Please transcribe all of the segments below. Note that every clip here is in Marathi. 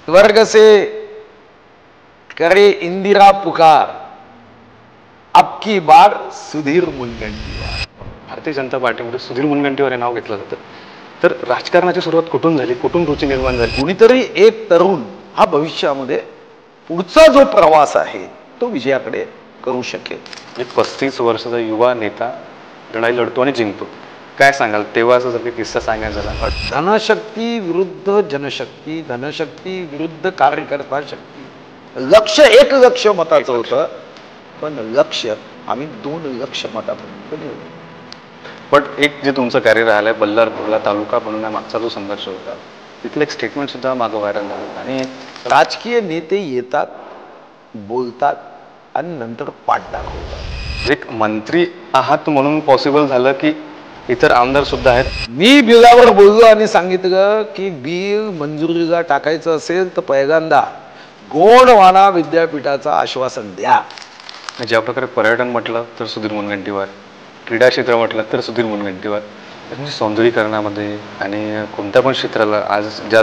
स्वर्ग से करे इंदिरा पुकार, अब की बार सुधीर मुनगंटीवार. भारतीय जनता पार्टीमध्ये सुधीर मुनगंटीवार हे नाव घेतलं जातं. तर राजकारणाची सुरुवात कुठून झाली, कुठून रुची निर्माण झाली? कुणीतरी एक तरुण हा भविष्यामध्ये पुढचा जो प्रवास आहे तो विजयाकडे करू शकेल. एक 35 वर्षाचा युवा नेता लढाई लढतो आणि जिंकतो. काय सांगाल तेव्हाचा जर काही किस्सा सांगायचा झाला? धनशक्ती विरुद्ध जनशक्ती, धनशक्ती विरुद्ध कार्यकर्ता शक्ती. लक्ष एक लक्ष मताचं होतं, पण लक्ष्य आम्ही 2 लक्ष मतापर्यंत नेलं. पण एक जे तुमचं कार्य राहिलंय बल्लारपूरला तालुका बनवण्यामागचा जो संघर्ष होता, तिथलं एक स्टेटमेंट सुद्धा मागं व्हायरल झालं. आणि राजकीय नेते येतात, बोलतात आणि नंतर पाठ दाखवतात. एक मंत्री आहात म्हणून पॉसिबल झालं की इतर आमदार सुद्धा आहेत? मी बिलावर बोललो आणि सांगितलं की बिल मंजुरीला टाकायचं असेल तर पहिल्यांदा गोंडवाना विद्यापीठाचं आश्वासन द्या. ज्या प्रकारे पर्यटन म्हटलं तर सुधीर मुनगंटीवार, क्रीडा क्षेत्र म्हटलं तर सुधीर मुनगंटीवार, म्हणजे सौंदर्यीकरणामध्ये आणि कोणत्या पण क्षेत्राला आज ज्या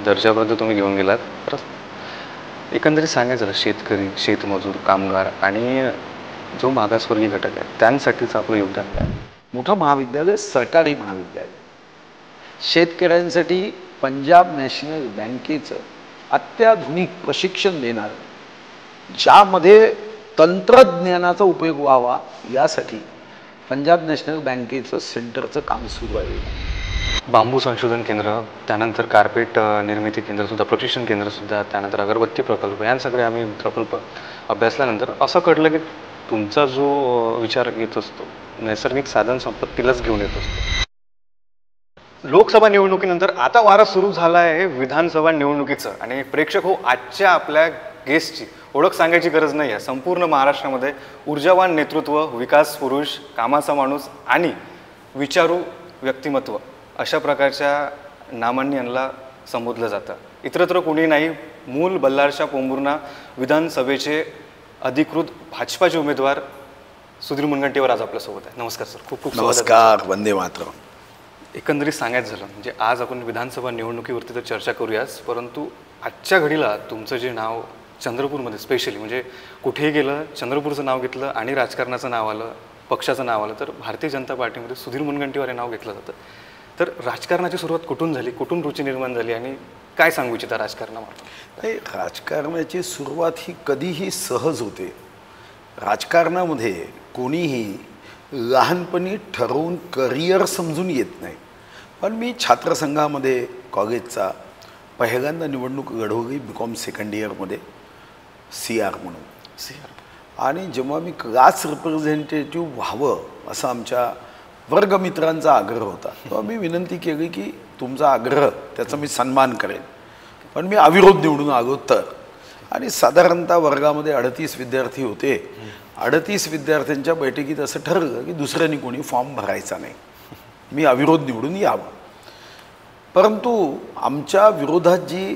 दर्जापर्यंत तुम्ही घेऊन गेलात, तर एकंदरीत सांगायचं शेतकरी, शेतमजूर, कामगार आणि जो मागासवर्गीय घटक आहे त्यांसाठीच आपलं योगदान काय? मोठं महाविद्यालय, सरकारी महाविद्यालय, शेतकऱ्यांसाठी पंजाब नॅशनल बँकेचं अत्याधुनिक प्रशिक्षण देणार, ज्यामध्ये तंत्रज्ञानाचा उपयोग व्हावा यासाठी पंजाब नॅशनल बँकेचं सेंटरचं काम सुरू आहे. बांबू संशोधन केंद्र, त्यानंतर कार्पेट निर्मिती केंद्रसुद्धा, प्रशिक्षण केंद्रसुद्धा, त्यानंतर अगरबत्ती प्रकल्प, या सगळे आम्ही प्रकल्प अभ्यासल्यानंतर असं कळलं की तुमचा जो विचार येत असतो नैसर्गिक साधन संपत्तीलाच घेऊन येत असतो. लोकसभा निवडणुकीनंतर आता वारा सुरू झाला आहे विधानसभा निवडणुकीचं. आणि प्रेक्षक हो, आजच्या आपल्या गेस्टची ओळख सांगायची गरज नाही आहे. संपूर्ण महाराष्ट्रामध्ये ऊर्जावान नेतृत्व, विकास पुरुष, कामाचा माणूस आणि विचारू व्यक्तिमत्व अशा प्रकारच्या नामांनी यांना संबोधलं जातं. इतरत्र कोणी नाही, मूल बल्लारच्या पोंभुर्णा विधानसभेचे अधिकृत भाजपाचे उमेदवार सुधीर मुनगंटीवार आज आपल्यासोबत आहे. नमस्कार सर. खूप खूप नमस्कार. वंदे मातरम. एकंदरीत सांगायचं झालं म्हणजे आज आपण विधानसभा निवडणुकीवरती तर चर्चा करूयाच, परंतु आजच्या घडीला तुमचं जे नाव चंद्रपूरमध्ये स्पेशली म्हणजे कुठेही गेलं चंद्रपूरचं नाव घेतलं आणि राजकारणाचं नाव आलं, पक्षाचं नाव आलं तर भारतीय जनता पार्टीमध्ये सुधीर मुनगंटीवार हे नाव घेतलं जातं. तर राजकारणाची सुरुवात कुठून झाली, कुठून रुची निर्माण झाली आणि काय सांगू इच्छिता राजकारणामध्ये? नाही, राजकारणाची सुरुवात ही कधीही सहज होते. राजकारणामध्ये कोणीही लहानपणी ठरवून करिअर समजून येत नाही. पण मी छात्रसंघामध्ये कॉलेजचा पहिल्यांदा निवडणूक लढवली BCom सेकंड इयरमध्ये CR म्हणून. आणि जेव्हा मी क्लास रिप्रेझेंटेटिव्ह व्हावं असा आमच्या वर्गमित्रांचा आग्रह होता, तेव्हा मी विनंती केली की तुमचा आग्रह त्याचा मी सन्मान करेन, पण मी अविरोध निवडून आलो तर. आणि साधारणतः वर्गामध्ये 38 विद्यार्थी होते. 38 विद्यार्थ्यांच्या बैठकीत असं ठरलं की दुसऱ्यांनी कोणी फॉर्म भरायचा नाही, मी अविरोध निवडून यावं. परंतु आमच्या विरोधात जी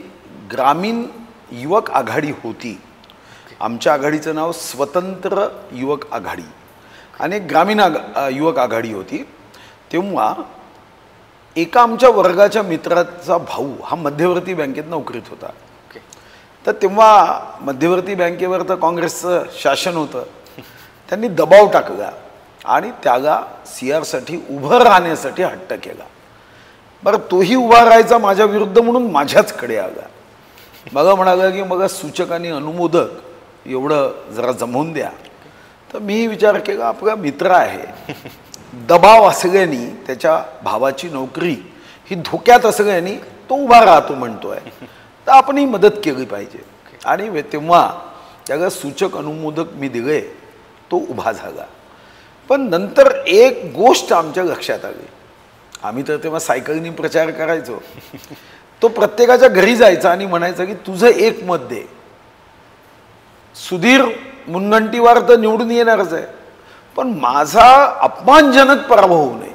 ग्रामीण युवक आघाडी होती, आमच्या आघाडीचं नाव स्वतंत्र युवक आघाडी आणि ग्रामीण युवक आघाडी होती, तेव्हा एका आमच्या वर्गाच्या मित्राचा भाऊ हा मध्यवर्ती बँकेत नोकरीत होता. तर तेव्हा मध्यवर्ती बँकेवर तर काँग्रेसचं शासन होतं. त्यांनी दबाव टाकला आणि त्याला CRसाठी उभं राहण्यासाठी हट्ट केला. बरं, तोही उभा राहायचा माझ्या विरुद्ध म्हणून माझ्याचकडे आला. मला म्हणाला की मग सूचक आणि अनुमोदक एवढं जरा जमवून द्या. तर मी विचार केला आपला मित्र आहे, दबाव असल्याने त्याच्या भावाची नोकरी ही धोक्यात असल्याने तो उभा राहतो म्हणतोय, तर आपणही मदत केली पाहिजे. आणि तेव्हा त्याला सूचक अनुमोदक मी दिले, तो उभा झाला. पण नंतर एक गोष्ट आमच्या लक्षात आली. आम्ही तर तेव्हा सायकलनी प्रचार करायचो. तो प्रत्येकाच्या घरी जायचा आणि म्हणायचा की तुझं एक मत दे, सुधीर मुनगंटीवार तर निवडून येणारच आहे, पण माझा अपमानजनक पराभव होऊ नये.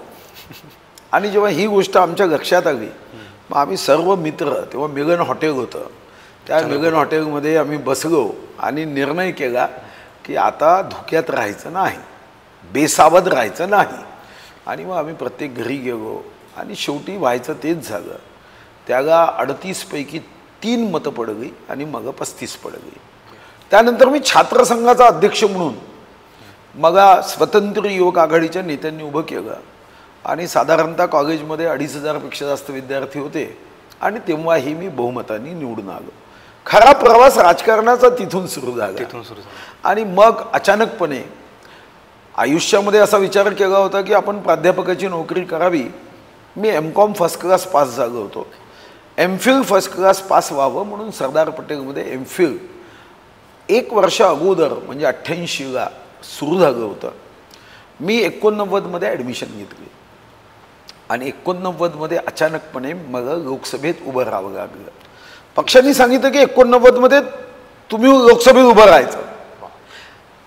आणि जेव्हा ही गोष्ट आमच्या लक्षात आली, मग आम्ही सर्व मित्र, तेव्हा मेगन हॉटेल होतं, त्या मेगन हॉटेलमध्ये आम्ही बसलो आणि निर्णय केला की आता धोक्यात राहायचं नाही, बेसावध राहायचं नाही. आणि मग आम्ही प्रत्येक घरी गेलो आणि शेवटी व्हायचं तेच झालं. त्याला 38 पैकी 3 मतं पड गई आणि मग 35 पड गई. त्यानंतर मी छात्र संघाचा अध्यक्ष म्हणून मग स्वतंत्र युवक आघाडीच्या नेत्यांनी उभं केलं आणि साधारणतः कॉलेजमध्ये 2500पेक्षा जास्त विद्यार्थी होते आणि तेव्हाही मी बहुमताने निवडून आलो. खरा प्रवास राजकारणाचा तिथून सुरू झाला. आणि मग अचानकपणे आयुष्यामध्ये असा विचार केला होता की आपण प्राध्यापकाची नोकरी करावी. मी M.Com फर्स्ट क्लास पास झालो होतो. M.Phil फर्स्ट क्लास पास व्हावं म्हणून सरदार पटेलमध्ये M.Phil 1 वर्ष अगोदर म्हणजे 88ला सुरू झालं होतं. मी 89मध्ये ॲडमिशन घेतली आणि 89मध्ये अचानकपणे मग लोकसभेत उभं राहावं लागलं. पक्षांनी सांगितलं की 89मध्ये तुम्ही लोकसभेत उभं राहायचं.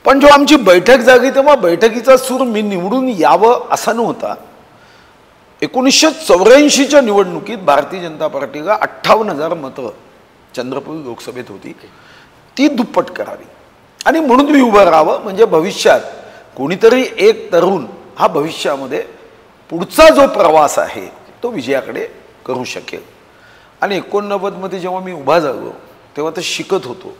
पण जेव्हा आमची बैठक झाली तेव्हा बैठकीचा सूर मी निवडून यावं असा नव्हता. 1984च्या निवडणुकीत भारतीय जनता पार्टीला 58,000 मतं चंद्रपूर लोकसभेत होती. ती दुप्पट करावी आणि म्हणून मी उभं राहावं म्हणजे भविष्यात कोणीतरी एक तरुण हा भविष्यामध्ये पुढचा जो प्रवास आहे तो विजयाकडे करू शकेल. आणि 89मध्ये जेव्हा मी उभा झालो तेव्हा तर शिकत होतो.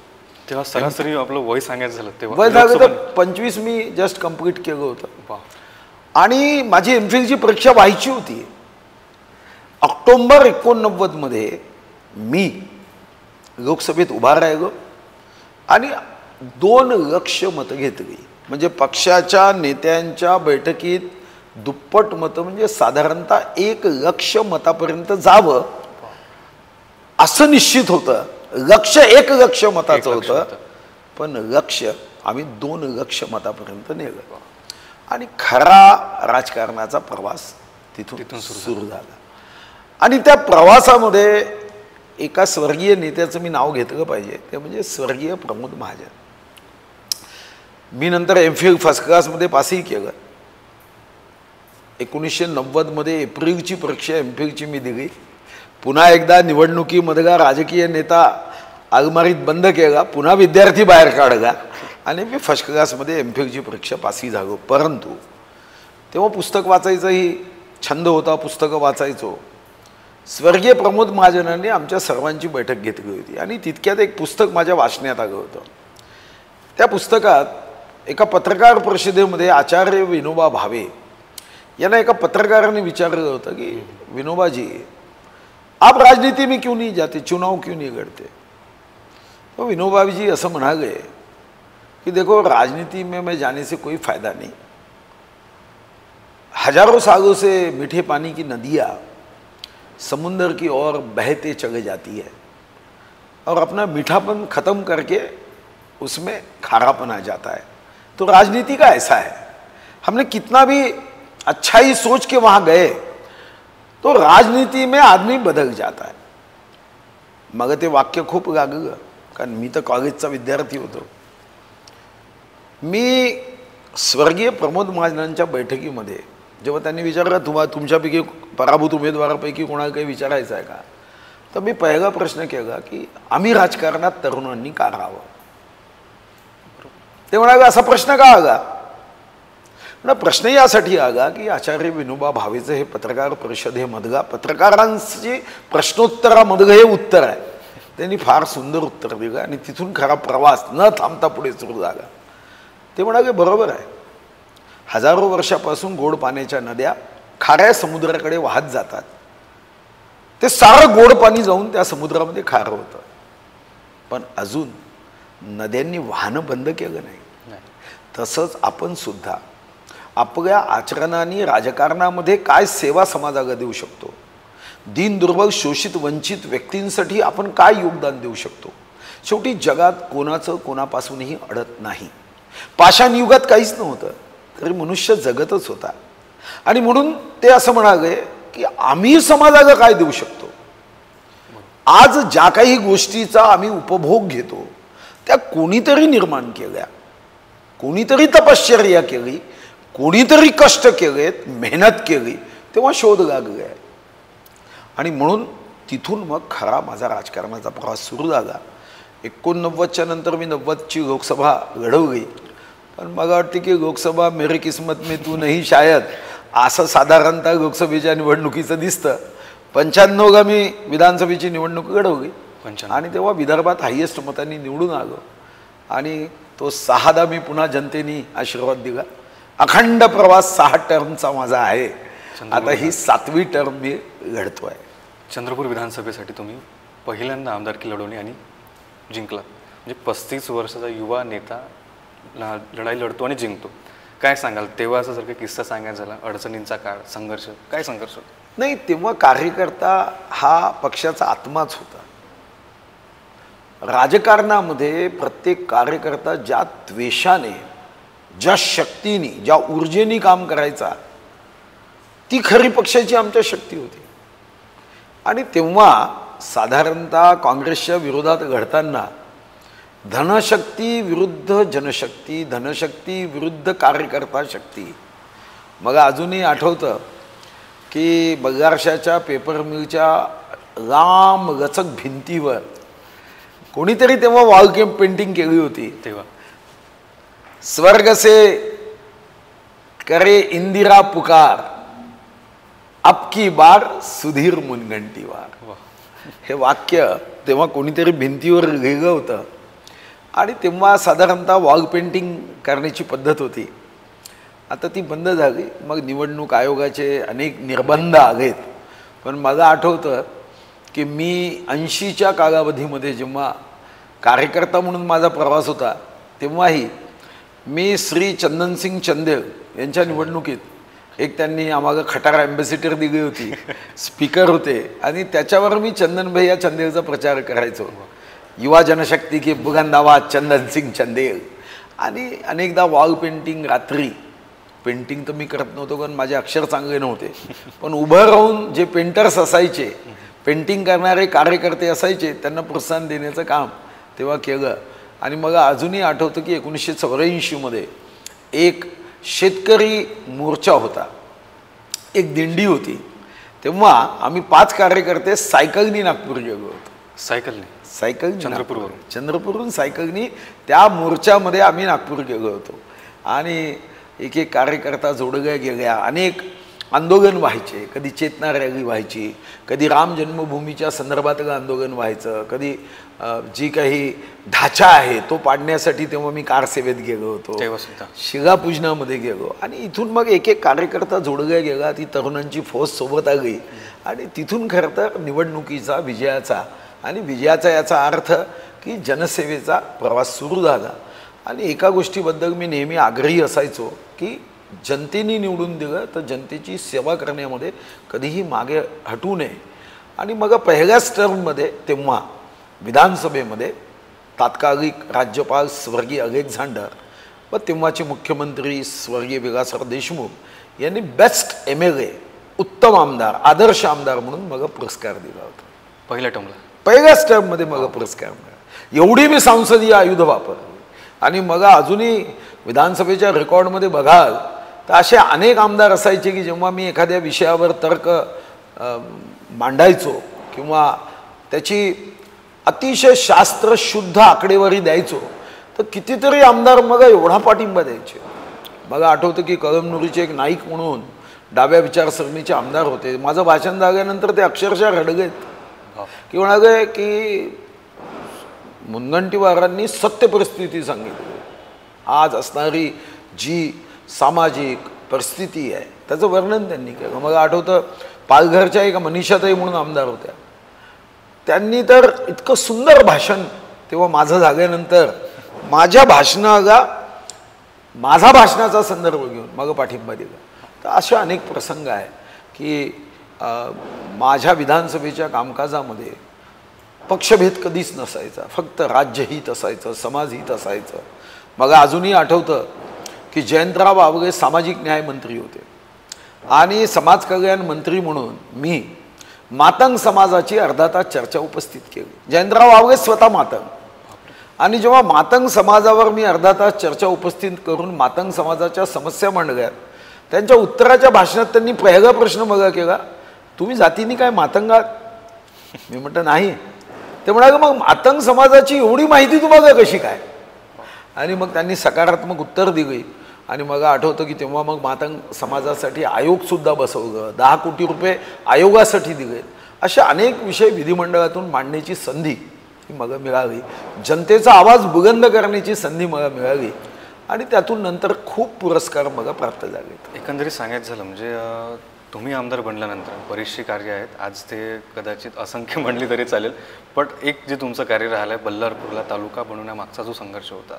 तेव्हा सरासरी आपलं वय सांगायचं झालं तेव्हा वय झालं तर 25 मी जस्ट कंप्लीट केलं होतं आणि माझी M.Philची परीक्षा व्हायची होती. ऑक्टोबर 89मध्ये मी लोकसभेत उभा राहिलो आणि 2 लक्ष मतं घेतली. म्हणजे पक्षाच्या नेत्यांच्या बैठकीत दुप्पट मतं म्हणजे साधारणतः 1 लक्ष मतापर्यंत जावं असं निश्चित होतं. लक्ष 1 लक्ष मताचं होतं पण लक्ष आम्ही 2 लक्ष मतापर्यंत नेलं आणि खरा राजकारणाचा प्रवास तिथून सुरू झाला. आणि त्या प्रवासामध्ये एका स्वर्गीय नेत्याचं मी नाव घेतलं पाहिजे ते म्हणजे स्वर्गीय प्रमोद महाजन. मी नंतर M.Phil फर्स्ट क्लासमध्ये पासही केलं. 1990मध्ये एप्रिलची परीक्षा M.Philची मी दिली. पुन्हा एकदा निवडणुकीमधला राजकीय नेता अलमारीत बंद केला, पुन्हा विद्यार्थी बाहेर काढला आणि मी फर्स्ट क्लासमध्ये M.Philची परीक्षा पासही झालो. परंतु तेव्हा पुस्तक वाचायचाही छंद होता, पुस्तकं वाचायचो. स्वर्गीय प्रमोद महाजनांनी आमच्या सर्वांची बैठक घेतली होती आणि तितक्यात एक पुस्तक माझ्या वाचण्यात आलं होतं. त्या पुस्तकात एका पत्रकार परिषदेमध्ये आचार्य विनोबा भावे यांना एका पत्रकाराने विचारलं होतं की विनोबाजी आप राजनीति में क्यों नहीं जाते, चुनाव क्यों नहीं लड़ते. तो विनोबा जी ऐसा म्हणाले कि देखो राजनीति में मैं जाने से कोई फ़ायदा नहीं. हजारों सालों से मीठे पानी की नदियाँ समुंदर की ओर बहते चले जाती है और अपना मीठापन ख़त्म करके उसमें खारापन आ जाता है. तो राजनीति का ऐसा है, हमने कितना भी अच्छाई सोच के वहाँ गए तो राजनीति में आदमी बदल जाता है. मग ते वाक्य खूप लागलं कारण मी तर कॉलेजचा विद्यार्थी होतो. मी स्वर्गीय प्रमोद महाजनांच्या बैठकीमध्ये जेव्हा त्यांनी विचारलं तुमच्यापैकी पराभूत उमेदवारापैकी कोणाला काही विचारायचं आहे का, तर मी पहिला प्रश्न केला की आम्ही राजकारणात तरुणांनी का राहावं. ते म्हणाले असा प्रश्न का आला. प्रश्न यासाठी आला की आचार्य विनोबा भावेचं हे पत्रकार परिषदेमधला पत्रकारांची प्रश्नोत्तरामधलं हे उत्तर आहे. त्यांनी फार सुंदर उत्तर दिलं आणि तिथून खरा प्रवास न थांबता पुढे सुरू झाला. ते म्हणाले बरोबर आहे, हजारो वर्षापासून गोड पाण्याच्या नद्या खाऱ्या समुद्राकडे वाहत जातात. ते सारं गोड पाणी जाऊन त्या समुद्रामध्ये खारं होतं. पण अजून नद्यांनी वाहनं बंद केलं नाही. तसंच आपण सुद्धा आपल्या आचरणाने राजकारणामध्ये काय सेवा समाजाला देऊ शकतो, दीन दुर्बल शोषित वंचित व्यक्तींसाठी आपण काय योगदान देऊ शकतो. शेवटी जगात कोणाचं कोणापासूनही अडत नाही. पाषाण युगात काहीच नव्हतं तरी मनुष्य जगतच होता आणि म्हणून ते असं म्हणाले की आम्ही समाजाला काय देऊ शकतो. आज ज्या काही गोष्टीचा आम्ही उपभोग घेतो त्या कोणीतरी निर्माण केल्या, कोणीतरी तपश्चर्या केली, कोणीतरी कष्ट केलेत, मेहनत केली, तेव्हा शोध लागले. आणि म्हणून तिथून मग खरा माझा राजकारणाचा प्रवास सुरू झाला. 89च्या नंतर मी 90ची लोकसभा लढवली. पण मला वाटते की लोकसभा मेरी किस्मत में तू नहीं शायद असं साधारणतः लोकसभेच्या निवडणुकीचं दिसतं. 95ला मी विधानसभेची निवडणूक लढवली. आणि तेव्हा विदर्भात हायेस्ट मतांनी निवडून आलो आणि तो 6दा मी पुन्हा जनतेने आशीर्वाद दिला. अखंड प्रवास 6 टर्मचा माझा आहे. आता ही 7वी टर्म मी लढतोय. चंद्रपूर विधानसभेसाठी तुम्ही पहिल्यांदा आमदारकी लढवली आणि जिंकला. म्हणजे 35 वर्षाचा युवा नेता लढाई लढतो आणि जिंकतो. काय सांगाल तेव्हाचा जर काही किस्सा सांगायचा झाला, अडचणींचा काळ, संघर्ष, काय संघर्ष? नाही, तेव्हा कार्यकर्ता हा पक्षाचा आत्माच होता. राजकारणामध्ये प्रत्येक कार्यकर्ता ज्या द्वेषाने, ज्या शक्तीने, ज्या ऊर्जेने काम करायचा, ती खरी पक्षाची आमच्या शक्ती होती. आणि तेव्हा साधारणतः काँग्रेसच्या विरोधात घडताना धनशक्ती विरुद्ध जनशक्ती, धनशक्ती विरुद्ध कार्यकर्ता शक्ती. मग अजूनही आठवतं की बगारशाच्या पेपर मिलच्या लांब गचक भिंतीवर कोणीतरी तेव्हा वॉल पेंटिंग केली होती. तेव्हा स्वर्ग से करे इंदिरा पुकार, अब की बार सुधीर मुनगंटीवार. हे वाक्य तेव्हा कोणीतरी भिंतीवर लिहिलं होतं. आणि तेव्हा साधारणतः वॉल पेंटिंग करण्याची पद्धत होती. आता ती बंद झाली. मग निवडणूक आयोगाचे अनेक निर्बंध आलेत. पण मला आठवतं की मी 80च्या कालावधीमध्ये जेव्हा कार्यकर्ता म्हणून माझा प्रवास होता, तेव्हाही मी श्री चंदनसिंग चंदेल यांच्या निवडणुकीत एक त्यांनी आम्हाला खटारा ॲम्बॅसिडर दिली होती, स्पीकर होते, आणि त्याच्यावर मी चंदन भैया चंदेलचा प्रचार करायचो. युवा जनशक्ती की बुलंदाबाद चंदनसिंग चंदेल. आणि अनेकदा वॉल पेंटिंग, रात्री पेंटिंग तर मी करत नव्हतो कारण माझे अक्षर चांगले नव्हते, पण उभं राहून जे पेंटर्स असायचे, पेंटिंग करणारे कार्यकर्ते असायचे, त्यांना प्रोत्साहन देण्याचं काम तेव्हा केलं. आणि मग अजूनही आठवतं की 1984मध्ये एक शेतकरी मोर्चा होता, एक दिंडी होती. तेव्हा आम्ही 5 कार्यकर्ते सायकलनी नागपूर गेलो होतो. सायकल चंद्रपूरवरून सायकलनी त्या मोर्चामध्ये आम्ही नागपूर गेलो होतो. आणि एक एक कार्यकर्ता जोडल्या गेल्या. अनेक आंदोलन व्हायचे. कधी चेतना रॅली व्हायची, कधी राम जन्मभूमीच्या संदर्भातलं आंदोलन व्हायचं, कधी जी काही ढाचा आहे तो पाडण्यासाठी तेव्हा मी कारसेवेत गेलो होतो, शिलापूजनामध्ये गेलो. आणि इथून मग एक एक कार्यकर्ता जोडल्या गेला. ती तरुणांची फौज सोबत आली आणि तिथून खरं तर निवडणुकीचा विजयाचा, आणि विजयाचा याचा अर्थ की जनसेवेचा प्रवास सुरू झाला. आणि एका गोष्टीबद्दल मी नेहमी आग्रही असायचो की जनतेने निवडून दिलं तर जनतेची सेवा करण्यामध्ये कधीही मागे हटू नये. आणि मग पहिल्याच टर्ममध्ये तेव्हा विधानसभेमध्ये तात्कालिक राज्यपाल स्वर्गीय अलेक्झांडर व तेव्हाचे मुख्यमंत्री स्वर्गीय विलासराव देशमुख यांनी बेस्ट MLA, उत्तम आमदार, आदर्श आमदार म्हणून मग पुरस्कार दिला होता. पहिल्याच टर्ममध्ये मग पुरस्कार मिळाला. एवढी मी संसदीय आयुध वापरली. आणि मग अजूनही विधानसभेच्या रेकॉर्डमध्ये बघाल तर असे अनेक आमदार असायचे की जेव्हा मी एखाद्या विषयावर तर्क मांडायचो किंवा त्याची अतिशय शास्त्रशुद्ध आकडेवारी द्यायचो तर कितीतरी आमदार मग एवढा पाठिंबा द्यायचे. मला आठवतं की कळमनुरीचे एक नाईक म्हणून डाव्या विचारसरणीचे आमदार होते. माझं भाषण झाल्यानंतर ते अक्षरशः रडगेत की म्हणाले की मुनगंटीवारांनी सत्य परिस्थिती सांगितली. आज असणारी जी सामाजिक परिस्थिती आहे त्याचं वर्णन त्यांनी केलं. मग आठवतं पालघरच्या एका मनीषाताई म्हणून आमदार होत्या, त्यांनी तर इतकं सुंदर भाषण तेव्हा माझं झाल्यानंतर माझ्या भाषणाला माझा भाषणाचा संदर्भ घेऊन मग पाठिंबा दिला. तर अशा अनेक प्रसंग आहे की माझ्या विधानसभेच्या कामकाजामध्ये पक्षभेद कधीच नसायचा, फक्त राज्यहित असायचं, समाजहित असायचं. मग अजूनही आठवतं की जयंतराव आवळे सामाजिक न्याय मंत्री होते आणि समाज कल्याण मंत्री म्हणून मी मातंग समाजाची अर्धा तास चर्चा उपस्थित केली. जयंतराव आवळे स्वतः मातंग, आणि जेव्हा मातंग समाजावर मी अर्धा तास चर्चा उपस्थित करून मातंग समाजाच्या समस्या मांडल्या, त्यांच्या उत्तराच्या भाषणात त्यांनी पहिला प्रश्न बघा केला, तुम्ही जातीने काय मातंग आहात? मी म्हटलं नाही. ते म्हणाले मग मातंग समाजाची एवढी माहिती तुम्हाला कशी काय? आणि मग त्यांनी सकारात्मक उत्तर दिली. आणि मग आठवतं की तेव्हा मग मातंग समाजासाठी आयोगसुद्धा बसवलं, 10 कोटी रुपये आयोगासाठी दिले. अशा अनेक विषय विधिमंडळातून मांडण्याची संधी ती मला मिळाली, जनतेचा आवाज बुलंद करण्याची संधी मला मिळाली आणि त्यातून नंतर खूप पुरस्कार मला प्राप्त झाले. एकंदरीत सांगायचं झालं म्हणजे तुम्ही आमदार बनल्यानंतर बरीचशी कार्य आहेत, आज ते कदाचित असंख्य म्हणली तरी चालेल, पण एक जे तुमचं कार्य राहिलं आहे बल्लारपूरला तालुका बनवण्यामागचा जो संघर्ष होता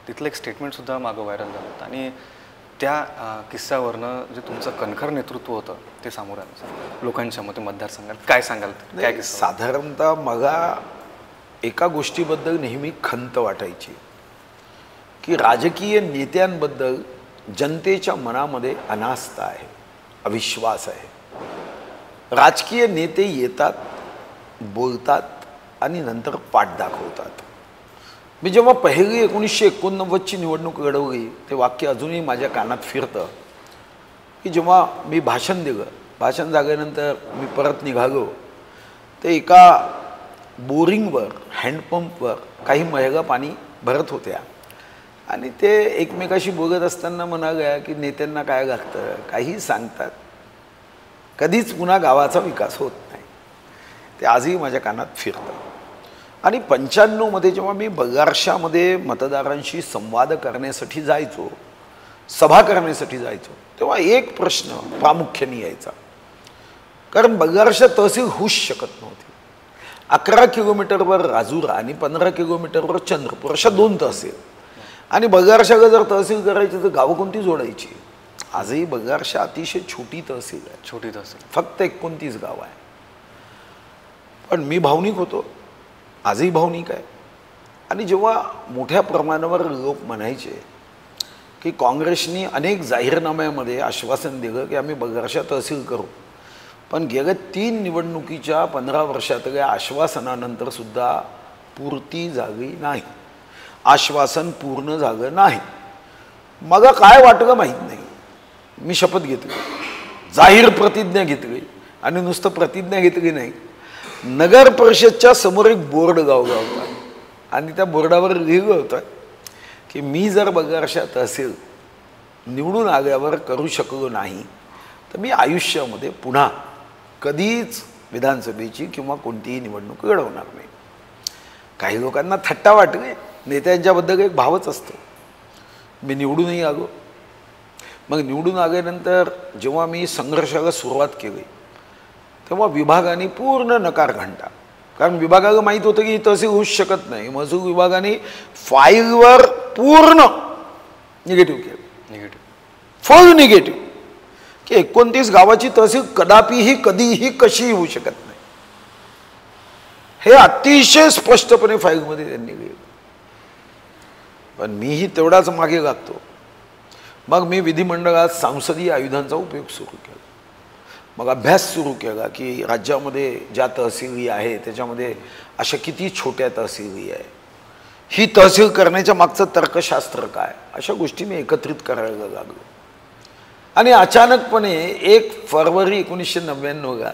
तिथलं एक स्टेटमेंटसुद्धा मागं व्हायरल झालं होतं आणि त्या किस्सावरनं जे तुमचं कणखर नेतृत्व होतं ते समोर आलं लोकांच्या मते मतदारसंघात. काय सांगाल? काय किस्सा? साधारणतः मला एका गोष्टीबद्दल नेहमी खंत वाटायची की राजकीय नेत्यांबद्दल जनतेच्या मनामध्ये अनास्था आहे, अविश्वास आहे. राजकीय नेते येतात, बोलतात आणि नंतर पाठ दाखवतात. मी जेव्हा पहिली 1989ची निवडणूक लढवली ते वाक्य अजूनही माझ्या कानात फिरतं की जेव्हा मी भाषण दिलं, भाषण झाल्यानंतर मी परत निघालो, ते एका बोरिंगवर हँडपंपवर काही महिला पाणी भरत होत्या आणि ते एकमेकाशी बोलत असताना म्हणाल्या की नेत्यांना काय लागतं, काही सांगतात, कधीच पुन्हा गावाचा विकास होत नाही. ते आजही माझ्या कानात फिरतं. आणि 95मध्ये जेव्हा मी बगारशामध्ये मतदारांशी संवाद करण्यासाठी जायचो, सभा करण्यासाठी जायचो, तेव्हा एक प्रश्न प्रामुख्याने यायचा, कारण बगारशा तहसील होऊच शकत नव्हती. 11 किलोमीटरवर राजुरा आणि 15 किलोमीटरवर चंद्रपूर अशा 2 तहसील आणि बगारशाला जर तहसील करायची तर गावं कोणती जोडायची? आजही बगारशा अतिशय छोटी तहसील आहे, छोटी तहसील, फक्त 29 गाव आहे. पण मी भावनिक होतो, आजही भावनिक आहे. आणि जेव्हा मोठ्या प्रमाणावर लोक म्हणायचे की काँग्रेसने अनेक जाहीरनाम्यामध्ये आश्वासन दिलं की आम्ही बगारशा तहसील करू, पण गेल्या 3 निवडणुकीच्या 15 वर्षातल्या आश्वासनानंतर सुद्धा पूर्ती झाली नाही, आश्वासन पूर्ण झालं नाही. मला काय वाटलं माहीत नाही. मी शपथ घेतली, जाहीर प्रतिज्ञा घेतली आणि नुसतं प्रतिज्ञा घेतली नाही, नगर परिषदच्या समोर एक बोर्ड गावला होता आणि त्या बोर्डावर लिहिलं होतं की मी जर बगारशा तहसील निवडून आल्यावर करू शकलो नाही तर मी आयुष्यामध्ये पुन्हा कधीच विधानसभेची किंवा कोणतीही निवडणूक लढवणार नाही. काही लोकांना थट्टा वाटली, नेत्यांच्याबद्दल एक भावच असतो. मी निवडूनही आलो. मग निवडून आल्यानंतर जेव्हा मी संघर्षाला सुरुवात केली तेव्हा विभागाने पूर्ण नकार घंटा, कारण विभागाला माहीत होतं की ही तहसील होऊच शकत नाही. महसूल विभागाने फाईलवर पूर्ण निगेटिव्ह केलं, फुल निगेटिव्ह, की 29 गावाची तहसील कदापिही कधीही कशीही होऊ शकत नाही. हे अतिशय स्पष्टपणे फाईलमध्ये त्यांनी लिहिलं. पण मीही तेवढाच मागे लागतो. मग मी विधिमंडळात सांसदीय आयुधांचा उपयोग सुरू केला. मग अभ्यास सुरू केला की राज्यामध्ये ज्या तहसीली आहे त्याच्यामध्ये अशा किती छोट्या तहसीली आहे, ही तहसील करण्याच्या मागचं तर्कशास्त्र काय, अशा गोष्टी मी एकत्रित करायला लागलो. आणि अचानकपणे 1 फरवरी 1999ला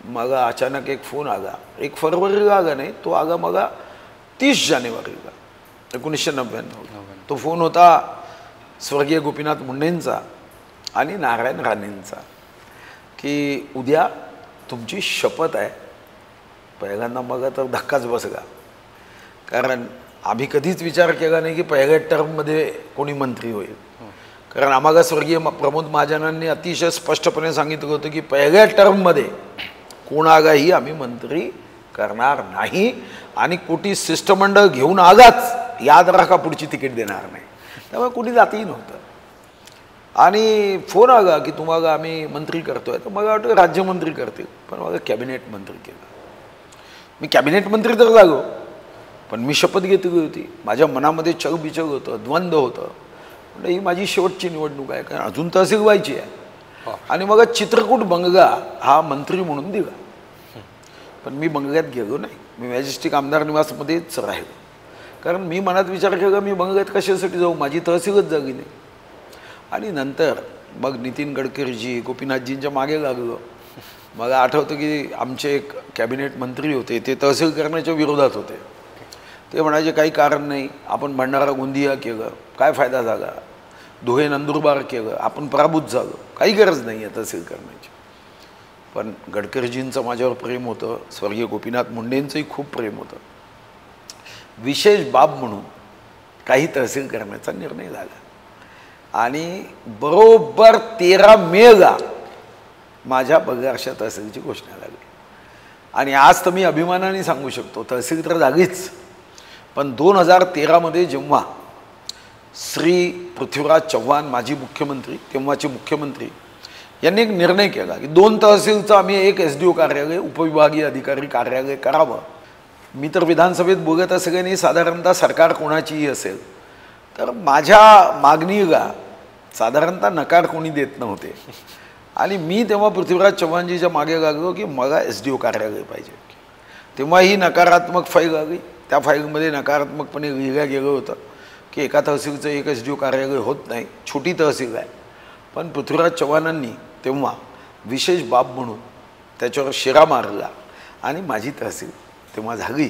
मला अचानक एक फोन आला. 1 फरवरीला आला नाही, तो आला मला 30 जानेवारीला 1999. तो फोन होता स्वर्गीय गोपीनाथ मुंडेंचा आणि नारायण राणेंचा की उद्या तुमची शपथ आहे. पहिल्यांदा मग तर धक्काच बसला, कारण आम्ही कधीच विचार केला नाही की पहिल्या टर्ममध्ये कोणी मंत्री होईल. कारण आम्हाला स्वर्गीय प्रमोद महाजनांनी अतिशय स्पष्टपणे सांगितलं होतं की पहिल्या टर्ममध्ये कोणालाही आम्ही मंत्री करणार नाही आणि कोटी शिष्टमंडळ घेऊन आलाच याद राखा पुढची तिकीट देणार नाही. त्यामुळे कोणी जातही नव्हतं. आणि फोन आला की तुम्हाला आम्ही मंत्री करतोय, तर मला वाटतं राज्यमंत्री करतील, पण मला कॅबिनेट मंत्री केलं. मी कॅबिनेट मंत्री तर लागलो, पण मी शपथ घेतली होती. माझ्या मनामध्ये चलबिचल होतं, द्वंद्व होतं. म्हणजे ही माझी शेवटची निवडणूक आहे, कारण अजून तहसील व्हायची आहे. आणि मग चित्रकूट बंगला हा मंत्री म्हणून दिला. पण मी बंगल्यात गेलो नाही, मी मॅजेस्टिक आमदार निवासमध्येच राहिलो. कारण मी मनात विचार केला मी बंगल्यात कशासाठी जाऊ, माझी तहसीलच जागी नाही. आणि नंतर मग नितीन गडकरीजी गोपीनाथजींच्या मागे लागलो. मला आठवतं की आमचे एक कॅबिनेट मंत्री होते, ते तहसील करण्याच्या विरोधात होते. ते म्हणायचे काही कारण नाही, आपण भंडारा गोंदिया केलं, काय फायदा झाला, धुळे नंदुरबार केलं, आपण पराभूत झालो, काही गरज नाही आहे तहसील करण्याची. पण गडकरीजींचं माझ्यावर प्रेम होतं, स्वर्गीय गोपीनाथ मुंडेंचंही खूप प्रेम होतं. विशेष बाब म्हणून काही तहसील करण्याचा निर्णय झाला आणि बरोबर 13 मेला माझ्या बगारशा तहसीलची घोषणा झाली. आणि आज तर मी अभिमानाने सांगू शकतो, तहसील तर जागीच, पण 2013मध्ये जेव्हा श्री पृथ्वीराज चव्हाण माजी मुख्यमंत्री, तेव्हाचे मुख्यमंत्री, यांनी एक निर्णय केला की 2 तहसीलचं आम्ही एक SDO कार्यालय, उपविभागीय अधिकारी कार्यालय करावं. मी तर विधानसभेत बोलत असं काही नाही, साधारणतः सरकार कोणाचीही असेल तर माझ्या मागणीला साधारणतः नकार कोणी देत नव्हते. आणि मी तेव्हा पृथ्वीराज चव्हाणजीच्या मागे लागलो की मला SDO कार्यालय पाहिजे. तेव्हा ही नकारात्मक फाईल आली. त्या फाईलमध्ये नकारात्मकपणे लिहिलं गेलं होतं की एका तहसीलचं एक SDO कार्यालय होत नाही, छोटी तहसील आहे. पण पृथ्वीराज चव्हाणांनी तेव्हा विशेष बाब म्हणून त्याच्यावर शिरा मारला आणि माझी तहसील तेव्हा झाली.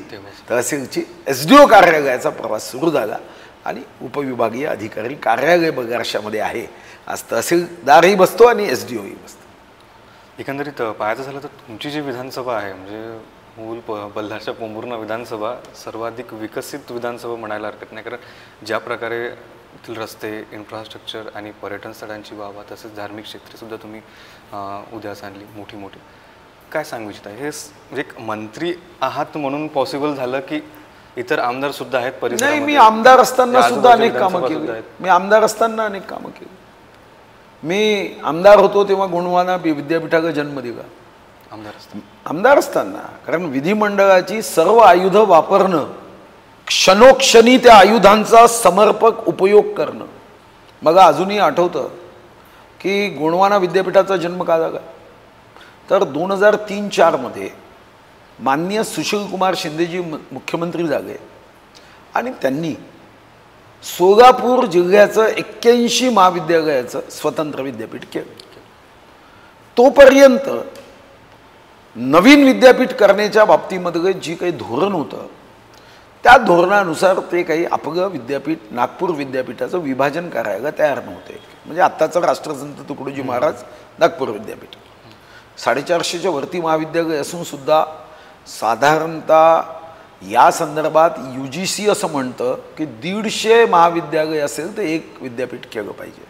तहसीलची SDO कार्यालयाचा प्रवास सुरू झाला आणि उपविभागीय अधिकारी कार्यालय बगारशामध्ये आहे. आज तहसीलदारही बसतो आणि SDOही बसतो. एकंदरीत पाहायचं झालं तर तुमची जी विधानसभा आहे म्हणजे मूल बल्हारच्या पोंभुर्णा विधानसभा सर्वाधिक विकसित विधानसभा म्हणायला हरकत नाही. कारण ज्या प्रकारे इथील रस्ते, इन्फ्रास्ट्रक्चर आणि पर्यटन स्थळांची वावा तसेच धार्मिक क्षेत्रेसुद्धा तुम्ही उदयास आणली मोठी मोठी. काय सांगू इच्छिता? हे म्हणजे एक मंत्री आहात म्हणून पॉसिबल झालं की इतर आमदार सुद्धा आहेत परिसरामध्ये? नाही, मी आमदार असताना सुद्धा अनेक कामं केली. मी आमदार असताना अनेक कामं केली. मी आमदार होतो तेव्हा गोंडवाना विद्यापीठाला जन्म दिला. आमदार असताना, कारण विधिमंडळाची सर्व आयुधं वापरणं, क्षणोक्षणी त्या आयुधांचा समर्पक उपयोग करणं. मला अजूनही आठवतं की गोंडवाना विद्यापीठाचा जन्म का झाला तर 2003-04मध्ये माननीय सुशीलकुमार शिंदेजी मुख्यमंत्री झाले आणि त्यांनी सोलापूर जिल्ह्याचं 81 महाविद्यालयाचं स्वतंत्र विद्यापीठ केलं. तोपर्यंत नवीन विद्यापीठ करण्याच्या बाबतीमध्ये जी काही धोरण होतं त्या धोरणानुसार ते काही आपलं विद्यापीठ नागपूर विद्यापीठाचं विभाजन करायला तयार नव्हते. म्हणजे आत्ताचं राष्ट्रसंत तुकडोजी महाराज नागपूर विद्यापीठ 450च्या वरती महाविद्यालय असून सुद्धा साधारणतः या संदर्भात UGC असं म्हणतं की 150 महाविद्यालय असेल तर एक विद्यापीठ केलं पाहिजे.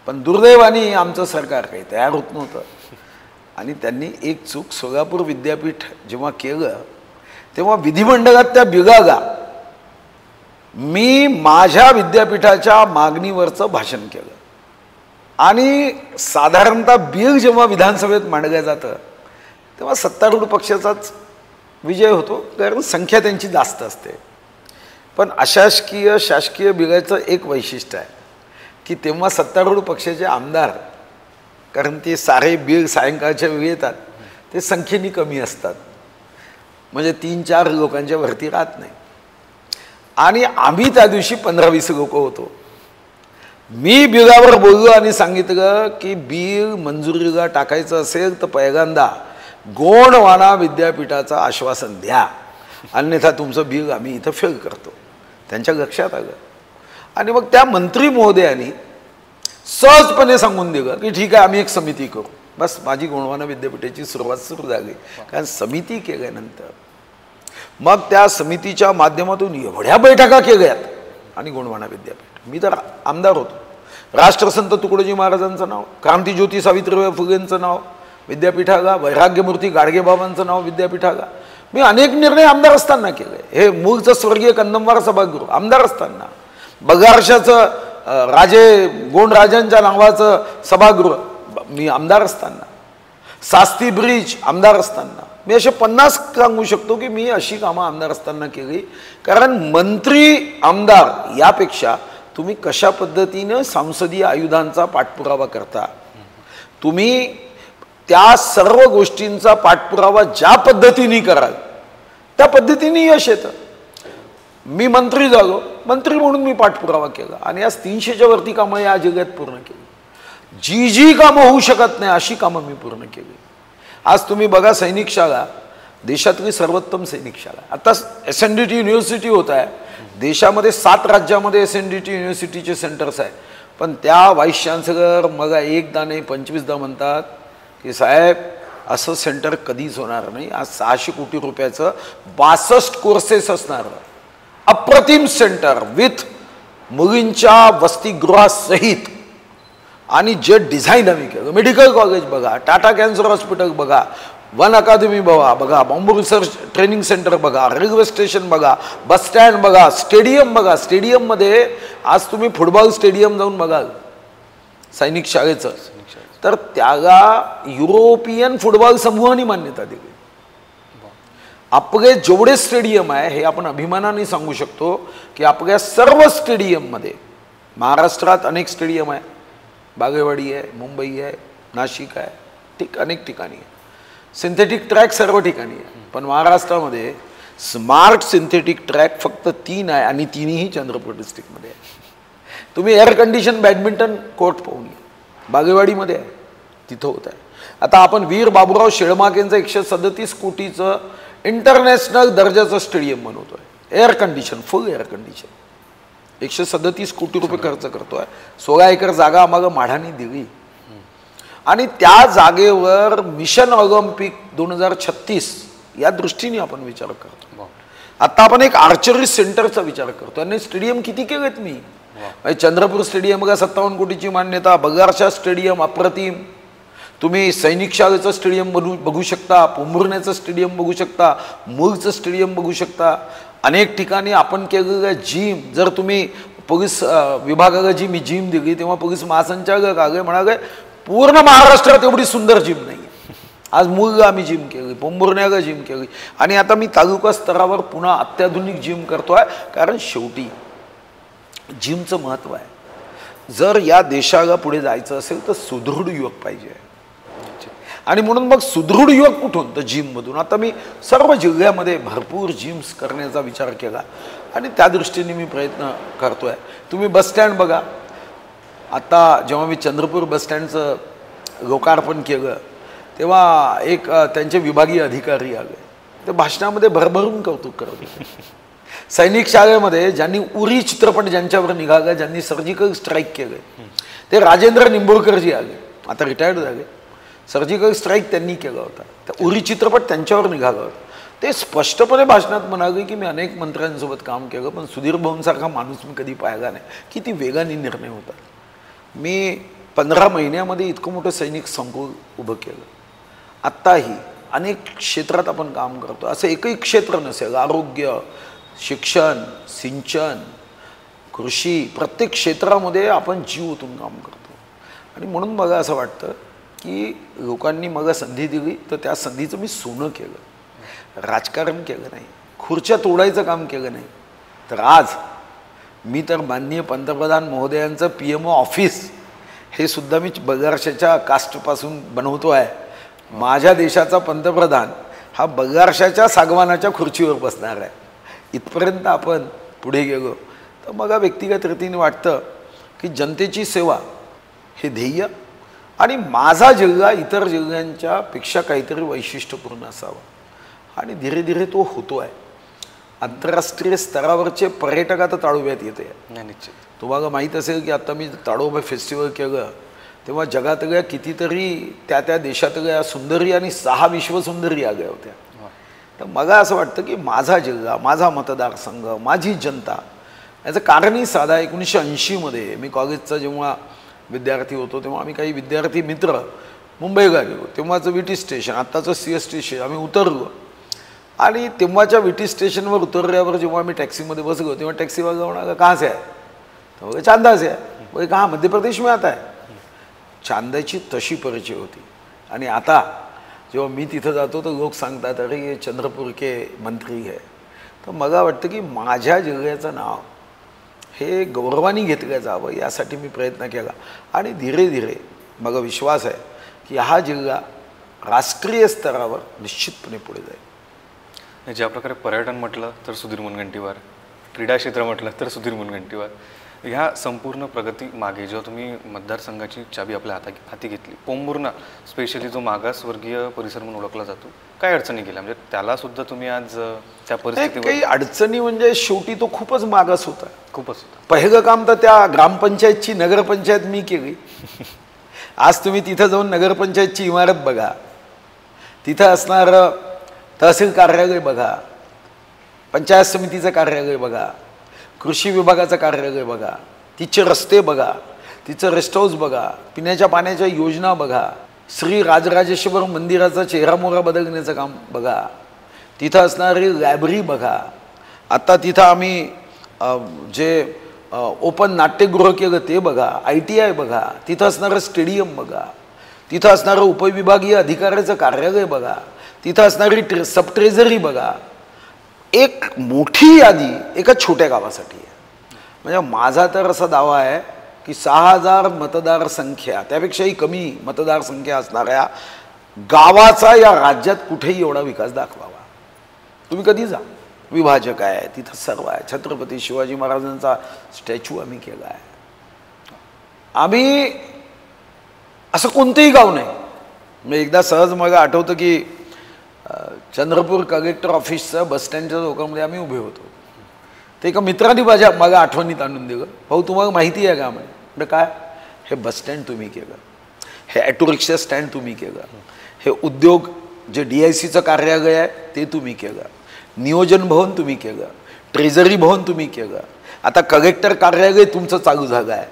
पण दुर्दैवाने आमचं सरकार काही तयार होत नव्हतं आणि त्यांनी एक चूक, सोलापूर विद्यापीठ जेव्हा केलं तेव्हा विधिमंडळात त्या बिघागा मी माझ्या विद्यापीठाच्या मागणीवरचं भाषण केलं आणि साधारणतः बिल जेव्हा विधानसभेत मांडलं जातं तेव्हा सत्तारूढ पक्षाचाच विजय होतो, कारण संख्या त्यांची जास्त असते. पण अशासकीय शासकीय बिलाचं एक वैशिष्ट्य आहे की तेव्हा सत्तारूढ पक्षाचे आमदार, कारण ते सारे बिल सायंकाळच्या वेळी येतात, ते संख्येने कमी असतात, म्हणजे 3-4 लोकांच्या वरती राहत नाही. आणि आम्ही त्या दिवशी 15-20 लोक होतो. मी बिलावर बोललो आणि सांगितलं की बिल मंजुरीला टाकायचं असेल तर पहिल्यांदा गोंडवाना विद्यापीठाचं आश्वासन द्या, अन्यथा तुमचं बिल आम्ही इथं फेल करतो. त्यांच्या लक्षात आलं आणि मग त्या मंत्री महोदयांनी सहजपणे सांगून दिलं की ठीक आहे आम्ही एक समिती करू. बस माझी गोंडवाना विद्यापीठाची सुरुवात सुरू झाली. कारण समिती केल्यानंतर मग त्या समितीच्या माध्यमातून एवढ्या बैठका केल्यात आणि गोंडवाना विद्यापीठ, मी तर आमदार होतो, राष्ट्रसंत तुकडोजी महाराजांचं नाव, क्रांतीज्योती सावित्रीबाई फुलेंचं नाव विद्यापीठाला, वैराग्यमूर्ती गाडगेबाबांचं नाव विद्यापीठाला, मी अनेक निर्णय आमदार असताना केले. हे मूळचं स्वर्गीय कंदमवार सभागृह आमदार असताना, बगारशाचं राजे गोंड राजांच्या नावाचं सभागृह मी आमदार असताना, सास्ती ब्रिज आमदार असताना, मी असे 50 सांगू शकतो की मी अशी कामं आमदार असताना केली. कारण मंत्री आमदार यापेक्षा तुम्ही कशा पद्धतीनं संसदीय आयुधांचा पाठपुरावा करता, तुम्ही त्या सर्व गोष्टींचा पाठपुरावा ज्या पद्धतीने कराल त्या पद्धतीने यश येतं. मी मंत्री झालो, मंत्री म्हणून मी पाठपुरावा केला आणि आज 300च्या वरती कामं या जगात पूर्ण केली. जी कामं होऊ शकत नाही अशी कामं मी पूर्ण केली. आज तुम्ही बघा, सैनिक शाळा देशातली सर्वोत्तम सैनिक शाळा, आता SNDT युनिव्हर्सिटी होत आहे. देशामध्ये 7 राज्यामध्ये SNDT युनिव्हर्सिटीचे सेंटर्स आहे. पण त्या व्हाईस चान्सलर मला एकदा नाही 25दा म्हणतात की साहेब असं सेंटर कधीच होणार नाही. आज 600 कोटी रुपयाचं 62 कोर्सेस असणार अप्रतिम सेंटर विथ मुलींच्या वसतिगृहासहित. आणि जे डिझाईन आम्ही केलं, मेडिकल कॉलेज बघा, टाटा कॅन्सर हॉस्पिटल बघा, वन अकादमी बघा, बॉम्बे रिसर्च ट्रेनिंग सेंटर बघा, रेल्वे स्टेशन बघा, बस स्टँड बघा, स्टेडियम बघा. स्टेडियममध्ये आज तुम्ही फुटबॉल स्टेडियम जाऊन बघाल सैनिक शाळेचं, तर त्याला युरोपियन फुटबॉल समूहाने मान्यता दिली. आपले जेवढे स्टेडियम आहे हे आपण अभिमानाने सांगू शकतो की आपल्या सर्व स्टेडियममध्ये, महाराष्ट्रात अनेक स्टेडियम आहे, बागेवाडी आहे, मुंबई आहे, नाशिक आहे, अनेक ठिकाणी आहे. सिंथेटिक ट्रॅक सर्व ठिकाणी आहे, पण महाराष्ट्रामध्ये स्मार्ट सिंथेटिक ट्रॅक फक्त 3 आहे आणि 3ही चंद्रपूर डिस्ट्रिक्टमध्ये आहे. तुम्ही एअर कंडिशन बॅडमिंटन कोर्ट पाहून या, बागेवाडीमध्ये आहे, तिथं होत आहे. आता आपण वीर बाबूराव शेळमाकेंचं 137 कोटीचं इंटरनॅशनल दर्जाचं स्टेडियम बनवतोय, एअर कंडिशन, फुल एअर कंडिशन. 137 कोटी रुपये खर्च करतोय. 16 एकर जागा आम्हाला माढाने दिली आणि त्या जागेवर मिशन ऑलिम्पिक 2036 या दृष्टीने आपण विचार करतो. आता आपण एक आर्चरी सेंटरचा विचार करतो आणि स्टेडियम किती केलेत मी. चंद्रपूर स्टेडियम बघा, 57 कोटीची मान्यता. बगारशा स्टेडियम अप्रतिम. तुम्ही सैनिक शाळेचं स्टेडियम बघू शकता, पोंभुर्ण्याचं स्टेडियम बघू शकता, मूळचं स्टेडियम बघू शकता. अनेक ठिकाणी आपण केलेलं जिम, जर तुम्ही पोलीस विभागाला जी मी जिम दिली तेव्हा पोलीस महासंचालक आले म्हणाले पूर्ण महाराष्ट्रात एवढी सुंदर जिम नाही. आज मूळला आम्ही जिम केली, पोंभुर्ण्याला जिम केली आणि आता मी तालुका स्तरावर पुन्हा अत्याधुनिक जिम करतोय. कारण शेवटी जिमचं महत्त्व आहे. जर या देशाला पुढे जायचं असेल तर सुदृढ युवक पाहिजे आणि म्हणून मग सुदृढ युवक कुठून, तर जिममधून. आता मी सर्व जिल्ह्यामध्ये भरपूर जिम्स करण्याचा विचार केला आणि त्या दृष्टीने मी प्रयत्न करतोय. तुम्ही बस स्टँड बघा. आता जेव्हा मी चंद्रपूर बस स्टँडचं लोकार्पण केलं तेव्हा एक त्यांचे विभागीय अधिकारी आले, ते भाषणामध्ये भरभरून कौतुक करत. सैनिक शाळेमध्ये ज्यांनी उरी चित्रपट ज्यांच्यावर निघाला, ज्यांनी सर्जिकल स्ट्राईक केले, ते राजेंद्र निंबोळकरजी आले, आता रिटायर्ड झाले. सर्जिकल स्ट्राईक त्यांनी केला होता, त्या उरी चित्रपट त्यांच्यावर निघाला होता. ते स्पष्टपणे भाषणात म्हणाले की मी अनेक मंत्र्यांसोबत काम केलं पण सुधीर भाऊंसारखा माणूस मी कधी पाहिला नाही. किती वेगाने निर्णय होतात. मी 15 महिन्यामध्ये इतकं मोठं सैनिक संकुल उभं केलं. आत्ताही अनेक क्षेत्रात आपण काम करतो, असं एकही क्षेत्र नसेल. आरोग्य, शिक्षण, सिंचन, कृषी, प्रत्येक क्षेत्रामध्ये आपण जीव ओतून काम करतो. आणि म्हणून मला असं वाटतं की लोकांनी मला संधी दिली तर त्या संधीचं मी सोनं केलं, राजकारण केलं नाही, खुर्च्या तोडायचं काम केलं नाही. तर आज मी तर माननीय पंतप्रधान महोदयांचं PMO ऑफिस हे सुद्धा मी बगारशाच्या कास्टपासून बनवतो आहे. माझ्या देशाचा पंतप्रधान हा बगारशाच्या सागवानाच्या खुर्चीवर बसणार आहे. इथपर्यंत आपण पुढे गेलो तर मला व्यक्तिगत रीतीने वाटतं की जनतेची सेवा हे ध्येय आणि माझा जिल्हा इतर जिल्ह्यांच्या पेक्षा काहीतरी वैशिष्ट्यपूर्ण असावा आणि धीरे धीरे तो होतो आहे. आंतरराष्ट्रीय स्तरावरचे पर्यटक आता ताडोब्यात येते. निश्चित तुम्हाला माहीत असेल की आता मी ताडोबा फेस्टिवल केलं तेव्हा जगातल्या कितीतरी त्या त्या देशातल्या सुंदरी आणि 6 विश्वसुंदरी आल्या होत्या. तर मला असं वाटतं की माझा जिल्हा, माझा मतदारसंघ, माझी जनता, याचं कारणही साधा. 1980मध्ये मी कॉलेजचा जेव्हा विद्यार्थी होतो तेव्हा आम्ही काही विद्यार्थी मित्र मुंबईला गेलो. तेव्हाचं विटी स्टेशन, आत्ताचं CS स्टेशन, आम्ही उतरलो आणि तेव्हाच्या विटी स्टेशनवर उतरल्यावर जेव्हा आम्ही टॅक्सीमध्ये बसलो तेव्हा टॅक्सीवाला म्हणाला कहाँ से आहे, तर बोले चांदा से आहे. बोले कहाँ, मध्य प्रदेश में आता है. चांद्याची तशी परिचय होती. आणि आता जेव्हा मी तिथं जातो तर लोक सांगतात अरे हे चंद्रपूर के मंत्री आहे. तर मला वाटतं की माझ्या जिल्ह्याचं नाव हे गौरवाने घेतलं जावं यासाठी मी प्रयत्न केला आणि धीरे धीरे मला विश्वास आहे की हा जिल्हा राष्ट्रीय स्तरावर निश्चितपणे पुढे जाईल. ज्या प्रकारे पर्यटन म्हटलं तर सुधीर मुनगंटीवार, क्रीडा क्षेत्र म्हटलं तर सुधीर मुनगंटीवार, ह्या संपूर्ण प्रगती मागे जेव्हा तुम्ही मतदारसंघाची चाबी आपल्या हाती घेतली, पोंभुर्णा स्पेशली जो मागासवर्गीय परिसर म्हणून ओळखला जातो, काय अडचणी गेल्या म्हणजे त्याला सुद्धा तुम्ही आज त्या परिस्थितीवर? काही अडचणी म्हणजे शेवटी तो खूपच मागास होता, खूपच होता. पहिलं काम तर त्या ग्रामपंचायतची नगरपंचायत मी केली. आज तुम्ही तिथं जाऊन नगरपंचायतची इमारत बघा. तिथं असणारं तहसील कार्यालय बघा, पंचायत समितीचं कार्यालय बघा, कृषी विभागाचं कार्यालय बघा, तिचे रस्ते बघा, तिचं रेस्ट हाऊस बघा, पिण्याच्या पाण्याच्या योजना बघा, श्री राजराजेश्वर मंदिराचा चेहरामोहरा बदलण्याचं काम बघा, तिथं असणारी लायब्ररी बघा. आत्ता तिथं आम्ही जे ओपन नाट्यगृह केलं ते बघा, ITI बघा, तिथं असणारं स्टेडियम बघा, तिथं असणारं उपविभागीय अधिकाऱ्याचं कार्यालय बघा, तिथं असणारी सब ट्रेझरी बघा. एक मोठी यादी एका छोट्या गावासाठी आहे. म्हणजे माझा तर असा दावा आहे की 6,000 मतदारसंख्या त्यापेक्षाही कमी मतदारसंख्या असणाऱ्या गावाचा या राज्यात कुठेही एवढा विकास दाखवावा. तुम्ही कधी जा, विभाजक आहे, तिथं सर्व आहे. छत्रपती शिवाजी महाराजांचा स्टॅच्यू आम्ही केला आहे. आम्ही असं कोणतंही गाव नाही. मी एकदा सहज मला आठवतं की चंद्रपूर कलेक्टर ऑफिसचं बसस्टँडच्या चौकामध्ये आम्ही उभे होतो. ते एका मित्रांनी माझ्या आठवणीत आणून दिलं, भाऊ तुम्हाला माहिती आहे का? म्हणजे काय? हे बसस्टँड तुम्ही केलं, हे ॲटो रिक्षा स्टँड तुम्ही केलं, हे उद्योग जे DICचं कार्यालय आहे ते तुम्ही केलं, नियोजन भवन तुम्ही केलं, ट्रेझरी भवन तुम्ही केलं, आता कलेक्टर कार्यालय तुमचं चालू झालं आहे,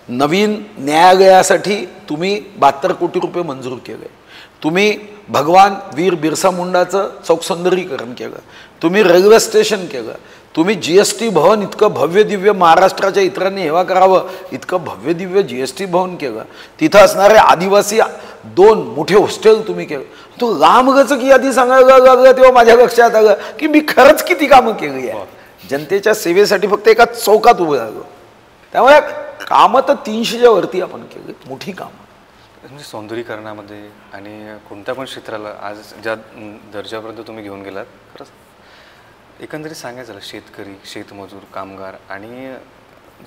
नवीन न्यायालयासाठी तुम्ही 72 कोटी रुपये मंजूर केले, तुम्ही भगवान वीर बिरसा मुंडाचं चौकसौंदर्यीकरण केलं, तुम्ही रेल्वे स्टेशन केलं, तुम्ही GST भवन इतकं भव्य दिव्य महाराष्ट्राच्या इतरांनी हेवा करावं इतकं भव्य दिव्य GST भवन केलं, तिथं असणारे आदिवासी 2 मोठे हॉस्टेल तुम्ही केलं. तो लांबगचं यादी सांगायला लागलं तेव्हा माझ्या लक्षात आलं की मी खरंच किती कामं केली आहे. जनतेच्या सेवेसाठी फक्त एका चौकात उभं राहिलो. त्यामुळे कामं तर 300च्या वरती आपण केली, मोठी कामं. म्हणजे सौंदर्यीकरणामध्ये आणि कोणत्या पण क्षेत्राला आज ज्या दर्जापर्यंत तुम्ही घेऊन गेलात, खरंच एकंदरीत सांगायचं झालं शेतकरी, शेतमजूर, कामगार आणि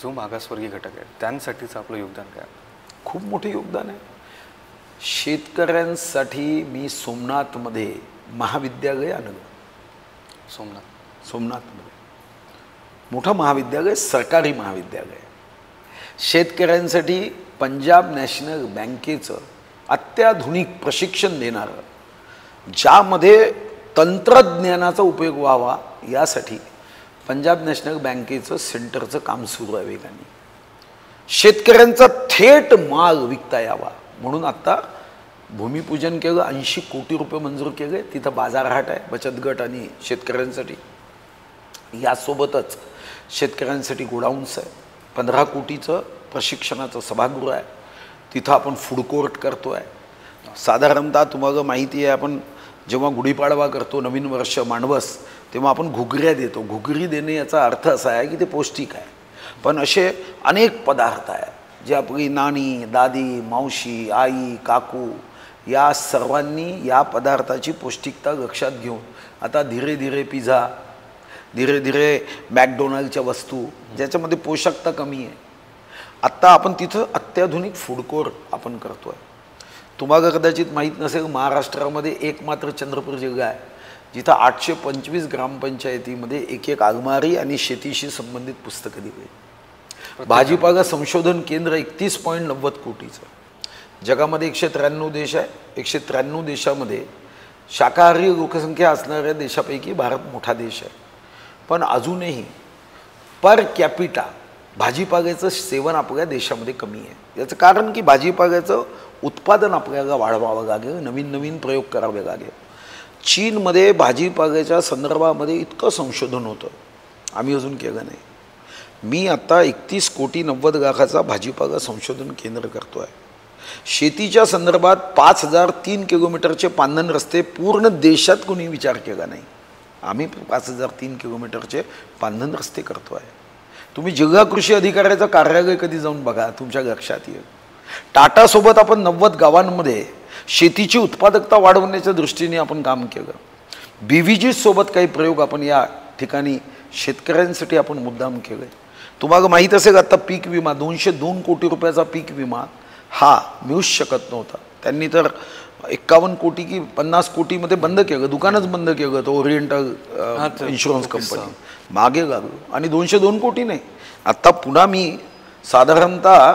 जो मागासवर्गीय घटक आहे त्यांसाठीचं आपलं योगदान काय? खूप मोठं योगदान आहे. शेतकऱ्यांसाठी मी सोमनाथमध्ये महाविद्यालय आणलं. सोमनाथमध्ये मोठं महाविद्यालय, सरकारी महाविद्यालय. शेतकऱ्यांसाठी पंजाब नॅशनल बँकेचं अत्याधुनिक प्रशिक्षण देणारं, ज्यामध्ये तंत्रज्ञानाचा उपयोग व्हावा यासाठी पंजाब नॅशनल बँकेचं सेंटरचं काम सुरू आहे वेगाने. शेतकऱ्यांचा थेट माल विकता यावा म्हणून आत्ता भूमिपूजन केलं, 80 कोटी रुपये मंजूर केले. तिथं बाजारहाट आहे बचत गट आणि शेतकऱ्यांसाठी. यासोबतच शेतकऱ्यांसाठी गोडाऊन्स आहे, 15 कोटीचं प्रशिक्षणाचं सभागृह आहे, तिथं आपण फूड कोर्ट करतो आहे. साधारणतः तुम्हाला माहिती आहे, आपण जेव्हा गुढीपाडवा करतो, नवीन वर्ष मांडवस, तेव्हा आपण घुगऱ्या देतो. घुगरी देणे याचा अर्थ असा आहे की ते पौष्टिक आहे. पण असे अनेक पदार्थ आहेत जे आपली नानी, दादी, मावशी, आई, काकू या सर्वांनी या पदार्थाची पौष्टिकता लक्षात घेऊन आता धीरे धीरे पिझ्झा, धीरे धीरे मॅकडोनाल्डच्या वस्तू ज्याच्यामध्ये पोषकता कमी आहे, आत्ता आपण तिथं अत्याधुनिक फूड कोर्ट आपण करतो आहे. तुम्हाला कदाचित माहीत नसेल, महाराष्ट्रामध्ये एकमात्र चंद्रपूर जिल्हा आहे जिथं 825 ग्रामपंचायतीमध्ये एक अलमारी आणि शेतीशी संबंधित पुस्तकं दिली. भाजीपाला संशोधन केंद्र 31.90 कोटीचं. जगामध्ये 193 देश आहे. 193 देशामध्ये शाकाहारी लोकसंख्या असणाऱ्या देशापैकी भारत मोठा देश आहे. पण अजूनही पर कॅपिटा भाजीपाल्याचं सेवन आपल्या देशामध्ये कमी आहे. याचं कारण की भाजीपाल्याचं उत्पादन आपल्याला वाढवावं लागेल, नवीन नवीन प्रयोग करावे लागेल. चीनमध्ये भाजीपाल्याच्या संदर्भामध्ये इतकं संशोधन होतं, आम्ही अजून केलं नाही. मी आत्ता 31 कोटी 90 लाखाचा भाजीपाला संशोधन केंद्र करतो आहे. शेतीच्या संदर्भात 5003 किलोमीटरचे पांदन रस्ते पूर्ण देशात कोणी विचार केला नाही. आम्ही 5003 किलोमीटरचे पांदन रस्ते करतो आहे. तुम्ही जिल्हा कृषी अधिकाऱ्याचं कार्यालय कधी जाऊन बघा, तुमच्या लक्षात येईल. टाटासोबत आपण 90 गावांमध्ये शेतीची उत्पादकता वाढवण्याच्या दृष्टीने आपण काम केलं. BVG सोबत काही प्रयोग आपण या ठिकाणी शेतकऱ्यांसाठी आपण मुद्दाम केले. तुम्हाला माहीत असेल, आता पीक विमा 202 कोटी रुपयाचा पीक विमा हा मिळूच शकत नव्हता. त्यांनी तर 51 कोटी की 50 कोटीमध्ये बंद केलं, दुकानच बंद केलं. तो ओरिएंटल इन्शुरन्स कंपनी मागे लागलो आणि 202 कोटी नाही. आत्ता पुन्हा मी साधारणतः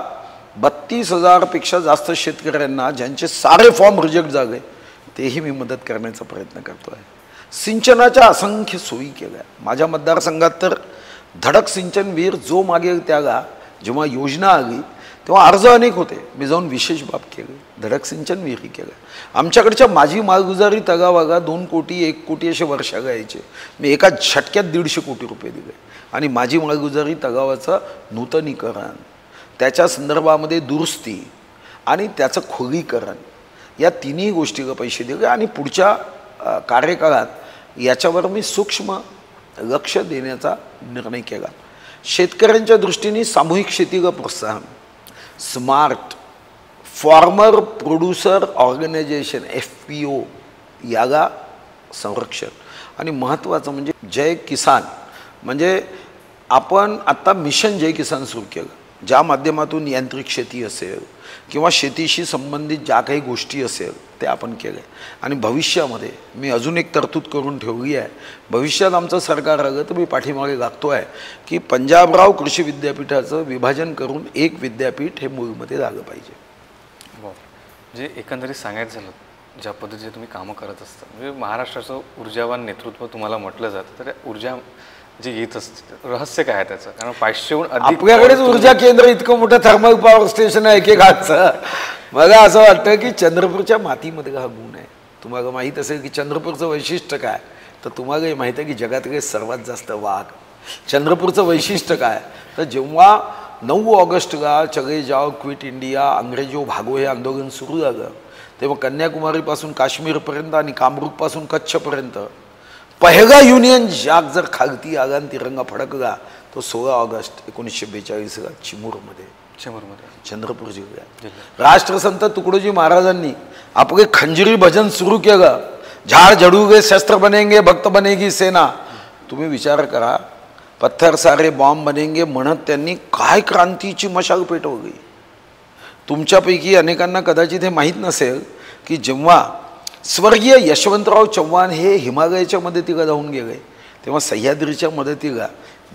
32,000 पेक्षा जास्त शेतकऱ्यांना ज्यांचे सारे फॉर्म रिजेक्ट झाले तेही मी मदत करण्याचा प्रयत्न करतो आहे. सिंचनाच्या असंख्य सोयी केल्या. माझ्या मतदारसंघात तर धडक सिंचन विहीर जो मागे त्यागा जेव्हा योजना आली तेव्हा अर्ज अनेक होते. मी जाऊन विशेष बाब केली, धडक सिंचन विहिरी केलं. आमच्याकडच्या माझी मालगुजारी तगावागा 2 कोटी 1 कोटी असे वर्षा गायचे. मी एका झटक्यात 150 कोटी रुपये दिले. आणि माझी मालगुजारी तगावाचं नूतनीकरण, त्याच्या संदर्भामध्ये दुरुस्ती आणि त्याचं खोलीकरण, या तिन्ही गोष्टीला पैसे दिले. आणि पुढच्या कार्यकाळात याच्यावर मी सूक्ष्म लक्ष देण्याचा निर्णय केला. शेतकऱ्यांच्या दृष्टीने सामूहिक शेतीला प्रोत्साहन, smart farmer producer organisation FPO याला संरक्षण, आणि महत्त्वाचं म्हणजे जय किसान. म्हणजे आपण आत्ता मिशन जय किसान सुरू केलं, ज्या माध्यमातून यांत्रिक शेती असेल किंवा शेतीशी संबंधित ज्या काही गोष्टी असेल ते आपण केले. आणि भविष्यामध्ये मी अजून एक तरतूद करून ठेवली आहे. भविष्यात आमचं सरकार आलं तर मी पाठीमागे लागतो आहे की पंजाबराव कृषी विद्यापीठाचं विभाजन करून एक विद्यापीठ हे मूळमध्ये झालं पाहिजे. जे एकंदरीत सांगायचं झालं, ज्या पद्धतीने तुम्ही कामं करत असता, म्हणजे महाराष्ट्राचं ऊर्जावान नेतृत्व तुम्हाला म्हटलं जातं, तर ऊर्जा जे येत असते रहस्य काय आहे त्याचं? कारण 500हून अधिक आपल्याकडेच ऊर्जा केंद्र इतकं मोठं थर्मल पॉवर स्टेशन आहे एकेकाचं. मला असं वाटतं की चंद्रपूरच्या मातीमध्ये हा गुण आहे. तुम्हाला माहीत असेल की चंद्रपूरचं वैशिष्ट्य काय, तर तुम्हालाही माहीत आहे की जगातले सर्वात जास्त वाघ. चंद्रपूरचं वैशिष्ट्य काय, तर जेव्हा 9 ऑगस्टला चले जाओ क्विट इंडिया अंग्रेजो भागो हे आंदोलन सुरू झालं, तेव्हा कन्याकुमारीपासून काश्मीरपर्यंत आणि कामरूपपासून कच्छपर्यंत पहिला युनियन जॅक जर खालती आला आणि तिरंगा फडकला तो 16 ऑगस्ट 1942 चिमूरमध्ये चंद्रपूर जिल्ह्यात. राष्ट्रसंत तुकडोजी महाराजांनी आपले खंजिरी भजन सुरू केलं. झाड झडूगे शस्त्र बनेंगे भक्त बनेगी सेना. तुम्ही विचार करा, पत्थर सारे बॉम्ब बनेंगे म्हणत त्यांनी काय क्रांतीची मशाल पेटवली. तुमच्यापैकी अनेकांना कदाचित हे माहीत नसेल की जेव्हा स्वर्गीय यशवंतराव चव्हाण हे हिमालयाच्या मदतीला जाऊन गेले, तेव्हा सह्याद्रीच्या मदतीला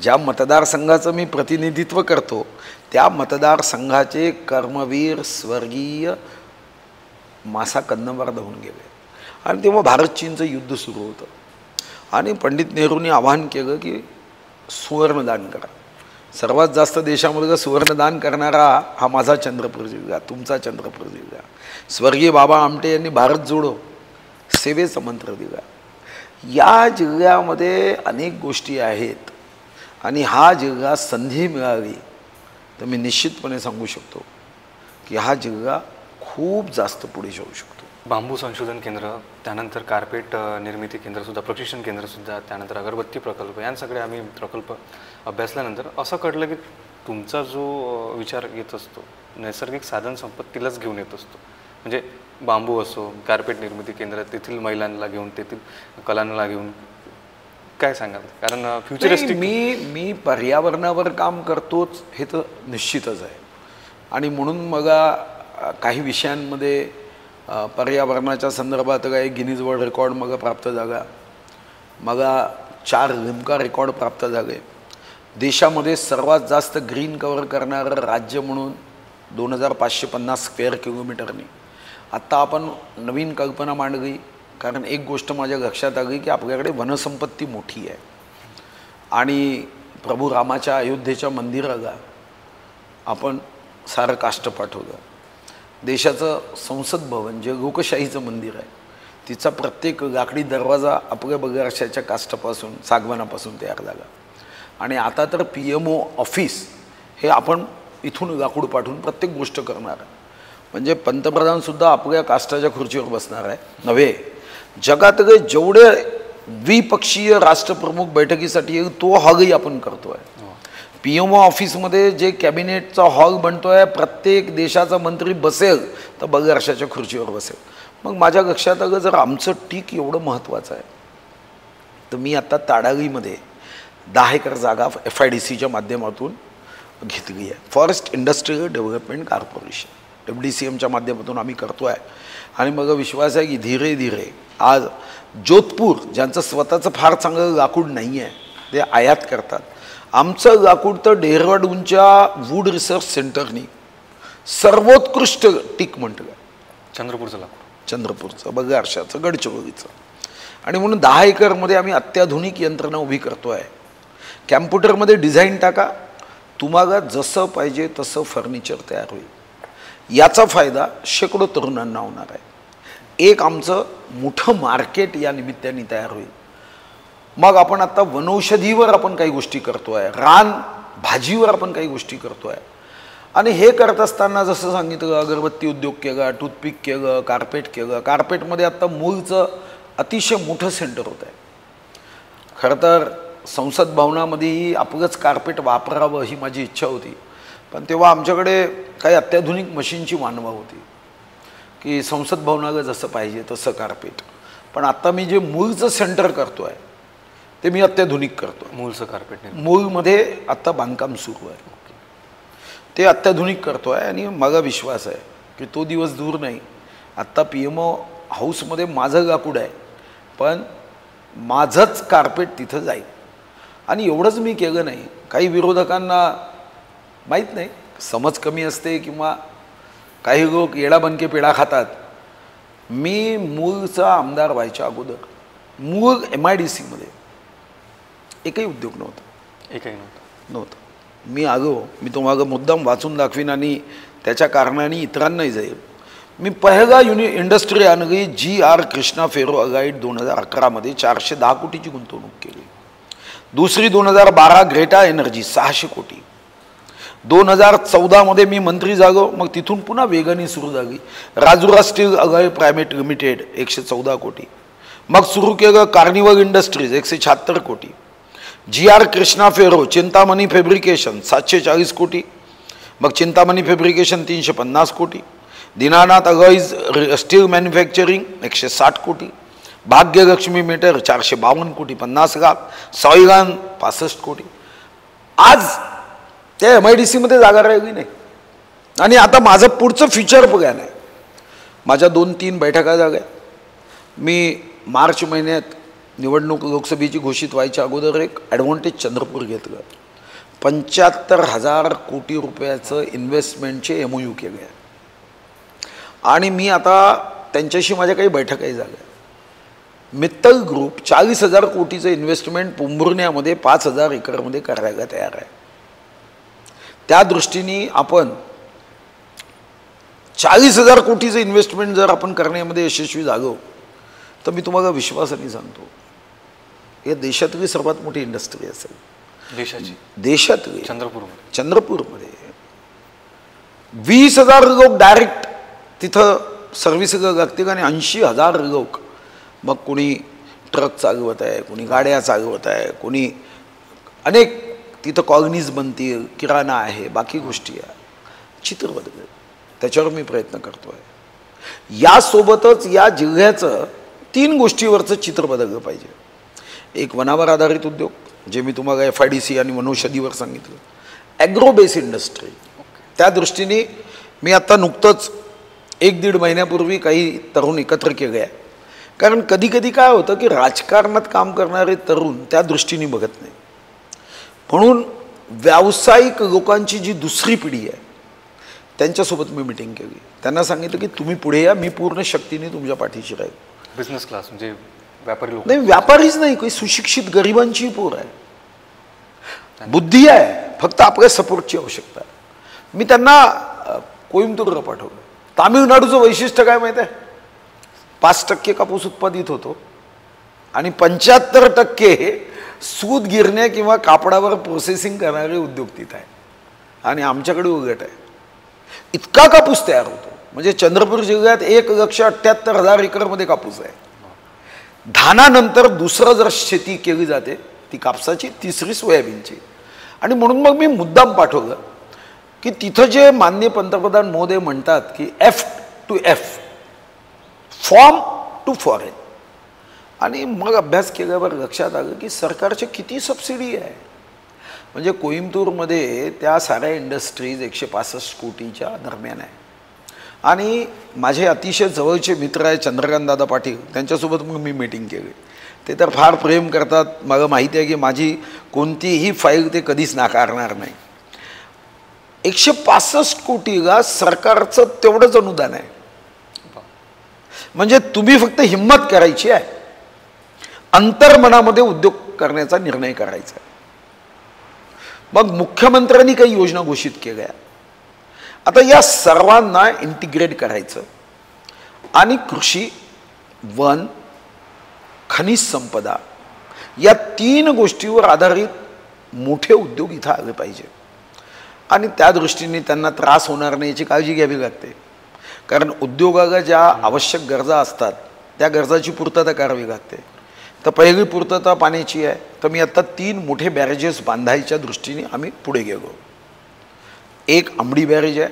ज्या मतदारसंघाचं मी प्रतिनिधित्व करतो त्या मतदारसंघाचे कर्मवीर स्वर्गीय मासा कन्नमवार धावून गेले. आणि तेव्हा भारत चीनचं युद्ध सुरू होतं. आणि पंडित नेहरूंनी आवाहन केलं की सुवर्णदान करा. सर्वात जास्त देशामध्ये सुवर्णदान करणारा हा माझा चंद्रपूर जिल्हा, तुमचा चंद्रपूर जिल्हा. स्वर्गीय बाबा आमटे यांनी भारत जोडो सेवेचा मंत्र दिला. या जिल्ह्यामध्ये अनेक गोष्टी आहेत आणि हा जिल्हा संधी मिळाली तर मी निश्चितपणे सांगू शकतो की हा जिल्हा खूप जास्त पुढे जाऊ शकतो. बांबू संशोधन केंद्र, त्यानंतर कार्पेट निर्मिती केंद्रसुद्धा, प्रशिक्षण केंद्रसुद्धा, त्यानंतर अगरबत्ती प्रकल्प, या सगळे आम्ही प्रकल्प अभ्यासल्यानंतर असं कळलं की तुमचा जो विचार येत असतो नैसर्गिक साधन संपत्तीलाच घेऊन येत असतो. म्हणजे बांबू असो, कार्पेट निर्मिती केंद्र, तेथील महिलांना घेऊन, तेथील कलांना घेऊन, काय सांगाल? कारण फ्युचरिस्टिक मी पर्यावरणावर काम करतोच हे तर निश्चितच आहे. आणि म्हणून मला काही विषयांमध्ये पर्यावरणाच्या संदर्भात काही गिनीज वर्ल्ड रेकॉर्ड मग प्राप्त झाला. मला 4 लिम्का रेकॉर्ड प्राप्त झाले. देशामध्ये सर्वात जास्त ग्रीन कव्हर करणारं राज्य म्हणून 2550 स्क्वेअर किलोमीटरनी. आत्ता आपण नवीन कल्पना मांडली, कारण एक गोष्ट माझ्या लक्षात आली की आपल्याकडे वनसंपत्ती मोठी आहे. आणि प्रभू रामाच्या अयोध्येच्या मंदिराला आपण सारं काष्ट पाठवलं. देशाचं संसद भवन जे लोकशाहीचं मंदिर आहे तिचा प्रत्येक लाकडी दरवाजा आपल्या बगरशाच्या काष्टापासून, सागवानापासून तयार झाला. आणि आता तर PMO ऑफिस हे आपण इथून लाकूड पाठवून प्रत्येक गोष्ट करणार आहे. म्हणजे पंतप्रधानसुद्धा आपल्या काष्टाच्या खुर्चीवर बसणार आहे नव्हे. जगातले जेवढे द्विपक्षीय राष्ट्रप्रमुख बैठकीसाठी येईल तो हॉलही आपण करतो आहे. PMO ऑफिसमध्ये जे कॅबिनेटचा हॉल बनतो आहे, प्रत्येक देशाचा मंत्री बसेल तर बगरशाच्या खुर्चीवर बसेल. मग माझ्या लक्षात आलं जर आमचं टीक एवढं महत्त्वाचं आहे तर मी आत्ता ताडाळीमध्ये 10 एकर जागा FIDCच्या माध्यमातून घेतली आहे. फॉरेस्ट इंडस्ट्रियल डेव्हलपमेंट कॉर्पोरेशन FDCMच्या माध्यमातून आम्ही करतो आहे. आणि मग विश्वास आहे की धीरे धीरे आज जोधपूर ज्यांचं स्वतःचं फार चांगलं लाकूड नाही आहे ते आयात करतात. आमचं लाकूड तर डेहराडूनच्या वूड रिसर्च सेंटरनी सर्वोत्कृष्ट टीक म्हटलं. चंद्रपूरचं लाकूड चंद्रपूरचं, बगारशाचं, गडचिरोलीचं. आणि म्हणून 10 एकरमध्ये आम्ही अत्याधुनिक यंत्रणा उभी करतो आहे. कॅम्प्युटरमध्ये डिझाईन टाका, तुम्हाला जसं पाहिजे तसं फर्निचर तयार होईल. याचा फायदा शेकडो तरुणांना होणार आहे. एक आमचं मोठं मार्केट या निमित्ताने तयार होईल. मग आपण आता वनौषधीवर आपण काही गोष्टी करतो आहे, रान भाजीवर आपण काही गोष्टी करतो आहे. आणि हे करत असताना जसं सांगितलं, अगरबत्ती उद्योग केला, टूथपिक केलं, कार्पेट केलं. कार्पेटमध्ये आत्ता मूळचं अतिशय मोठं सेंटर होतं आहे. खरं तर संसद भवनामध्येही आपलंच कार्पेट वापरावं ही माझी इच्छा होती, पण तेव्हा आमच्याकडे काही अत्याधुनिक मशीनची मानवा होती की संसद भवनाला जसं पाहिजे तसं कार्पेट. पण आत्ता मी जे मूळचं सेंटर करतो आहे ते मी अत्याधुनिक करतो. मूळचं कार्पेट मूळमध्ये आत्ता बांधकाम सुरू आहे, ते अत्याधुनिक करतो आहे. आणि मला विश्वास आहे की तो दिवस दूर नाही. आत्ता PMO हाऊसमध्ये माझं लाकूड आहे, पण माझंच कार्पेट तिथं जाईल. आणि एवढंच मी केलं नाही. काही विरोधकांना माहीत नाही, समज कमी असते किंवा काही लोक येडाबनके पेढा खातात. मी मूळचा आमदार व्हायच्या अगोदर मूळ MIDCमध्ये एकही उद्योग नव्हता, एकही नव्हतं. मी मी तुम्हाला मुद्दाम वाचून दाखवीन आणि त्याच्या कारणाने इतरांनाही जाईल. मी पहिला इंडस्ट्री आणली GR कृष्णा फेरो अगाईड 2011मध्ये 410 कोटीची गुंतवणूक केली. दुसरी 2012 ग्रेटा एनर्जी 600 कोटी. 2014मध्ये मी मंत्री झालो. मग तिथून पुन्हा वेगाने सुरू झाली राजुरा स्टील अगाई प्रायव्हेट लिमिटेड 114 कोटी. मग सुरू केलं कार्निवल इंडस्ट्रीज 176 कोटी. GR Krishna ferro Chintamani fabrication 740 कोटी. मग चिंतामणी फॅब्रिकेशन 350 कोटी. दीनानाथ अगाईज स्टील मॅन्युफॅक्चरिंग 160 कोटी. भाग्यलक्ष्मी मेटर 452 कोटी 50 लाख. सॉईगान 65 कोटी. आज त्या MIDCमध्ये जागा राहिली नाही. आणि आता माझं पुढचं फ्युचर प्लॅन आहे. माझ्या 2-3 बैठका झाल्या. मी मार्च महिन्यात निवडणूक लोकसभेची घोषित व्हायच्या अगोदर एक ॲडव्हान्टेज चंद्रपूर घेतलं. 75,000 कोटी रुपयाचं इन्व्हेस्टमेंटचे MOU केले आहे. आणि मी आता त्यांच्याशी माझ्या काही बैठकाही झाल्या. मित्तल ग्रुप 40,000 कोटीचं इन्व्हेस्टमेंट पुंबुर्ण्यामध्ये 5,000 एकरमध्ये करायला तयार आहे. त्या दृष्टीने आपण 40,000 कोटीचं इन्व्हेस्टमेंट जर आपण करण्यामध्ये यशस्वी झालो तर मी तुम्हाला विश्वासाने सांगतो या देशातली सर्वात मोठी इंडस्ट्री असेल. देशातली चंद्रपूरमध्ये 20,000 लोक डायरेक्ट तिथं सर्व्हिसला लागतील आणि 80,000 लोक मग कोणी ट्रक चालवत आहे, कोणी गाड्या चालवत आहे, कोणी अनेक तिथं कॉलनीज बनतील, किराणा आहे, बाकी गोष्टी आहे. चित्र बदलेल. त्याच्यावर मी प्रयत्न करतो आहे. यासोबतच या जिल्ह्याचं 3 गोष्टीवरचं चित्र बदललं पाहिजे. एक वनावर आधारित उद्योग जे मी तुम्हाला FIDC आणि वनौषधीवर सांगितलं. Agro base industry. त्या दृष्टीने मी आत्ता नुकतंच 1-1.5 महिन्यापूर्वी काही तरुण एकत्र केले आहे. कारण कधी कधी काय होतं की राजकारणात काम करणारे तरुण त्या दृष्टीने बघत नाही. म्हणून व्यावसायिक लोकांची जी दुसरी पिढी आहे त्यांच्यासोबत मी मिटिंग केली. त्यांना सांगितलं की तुम्ही पुढे या, मी पूर्ण शक्तीने तुमच्या पाठीशी राहील. बिझनेस क्लास म्हणजे व्यापारी लोक नाही, व्यापारीच नाही, काही सुशिक्षित गरिबांची पोर आहे, बुद्धी आहे, फक्त आपल्या सपोर्टची आवश्यकता आहे. मी त्यांना कोइंबतूरला पाठवलं. तामिळनाडूचं वैशिष्ट्य काय माहीत आहे? 5% कापूस उत्पादित होतो आणि 75% सूत गिरण्या किंवा कापडावर प्रोसेसिंग करणारे उद्योग तिथं आहे. आणि आमच्याकडे उलट आहे. इतका कापूस तयार होतो म्हणजे चंद्रपूर जिल्ह्यात 1,78,000 एकरमध्ये कापूस आहे. धानानंतर दुसरं जर शेती केली जाते ती कापसाची, तिसरी सोयाबीनची. आणि म्हणून मग मी मुद्दाम पाठवलं की तिथं जे माननीय पंतप्रधान महोदय म्हणतात की F2F फॉर्म टू फॉरेन. आणि मग अभ्यास केल्यावर लक्षात आलं की सरकारची किती सबसिडी आहे. म्हणजे कोइंबतूरमध्ये त्या साऱ्या इंडस्ट्रीज 165 कोटीच्या दरम्यान आहे. आणि माझे अतिशय जवळचे मित्र आहे चंद्रकांत दादा पाटील, त्यांच्यासोबत मग मी मीटिंग केली. ते तर फार प्रेम करतात. मला माहिती आहे की माझी कोणतीही फाईल ते कधीच नाकारणार नाही. 165 कोटीला सरकारचं तेवढंच अनुदान आहे. म्हणजे तुम्ही फक्त हिंमत करायची आहे, अंतर्मनामध्ये उद्योग करण्याचा निर्णय करायचा आहे. मग मुख्यमंत्र्यांनी काही योजना घोषित केल्या. आता या सर्वांना इंटिग्रेट करायचं आणि कृषी, वन, खनिज संपदा या 3 गोष्टीवर आधारित मोठे उद्योग इथं आले पाहिजे. आणि त्या दृष्टीने त्यांना त्रास होणार नाही याची काळजी घ्यावी लागते. कारण उद्योगाला ज्या आवश्यक गरजा असतात त्या गरजाची पूर्तता करावी लागते. तर पहिली पूर्तता पाण्याची आहे. तर मी आत्ता 3 मोठे बॅरेजेस बांधायच्या दृष्टीने आम्ही पुढे गेलो. एक आंबडी बॅरेज आहे,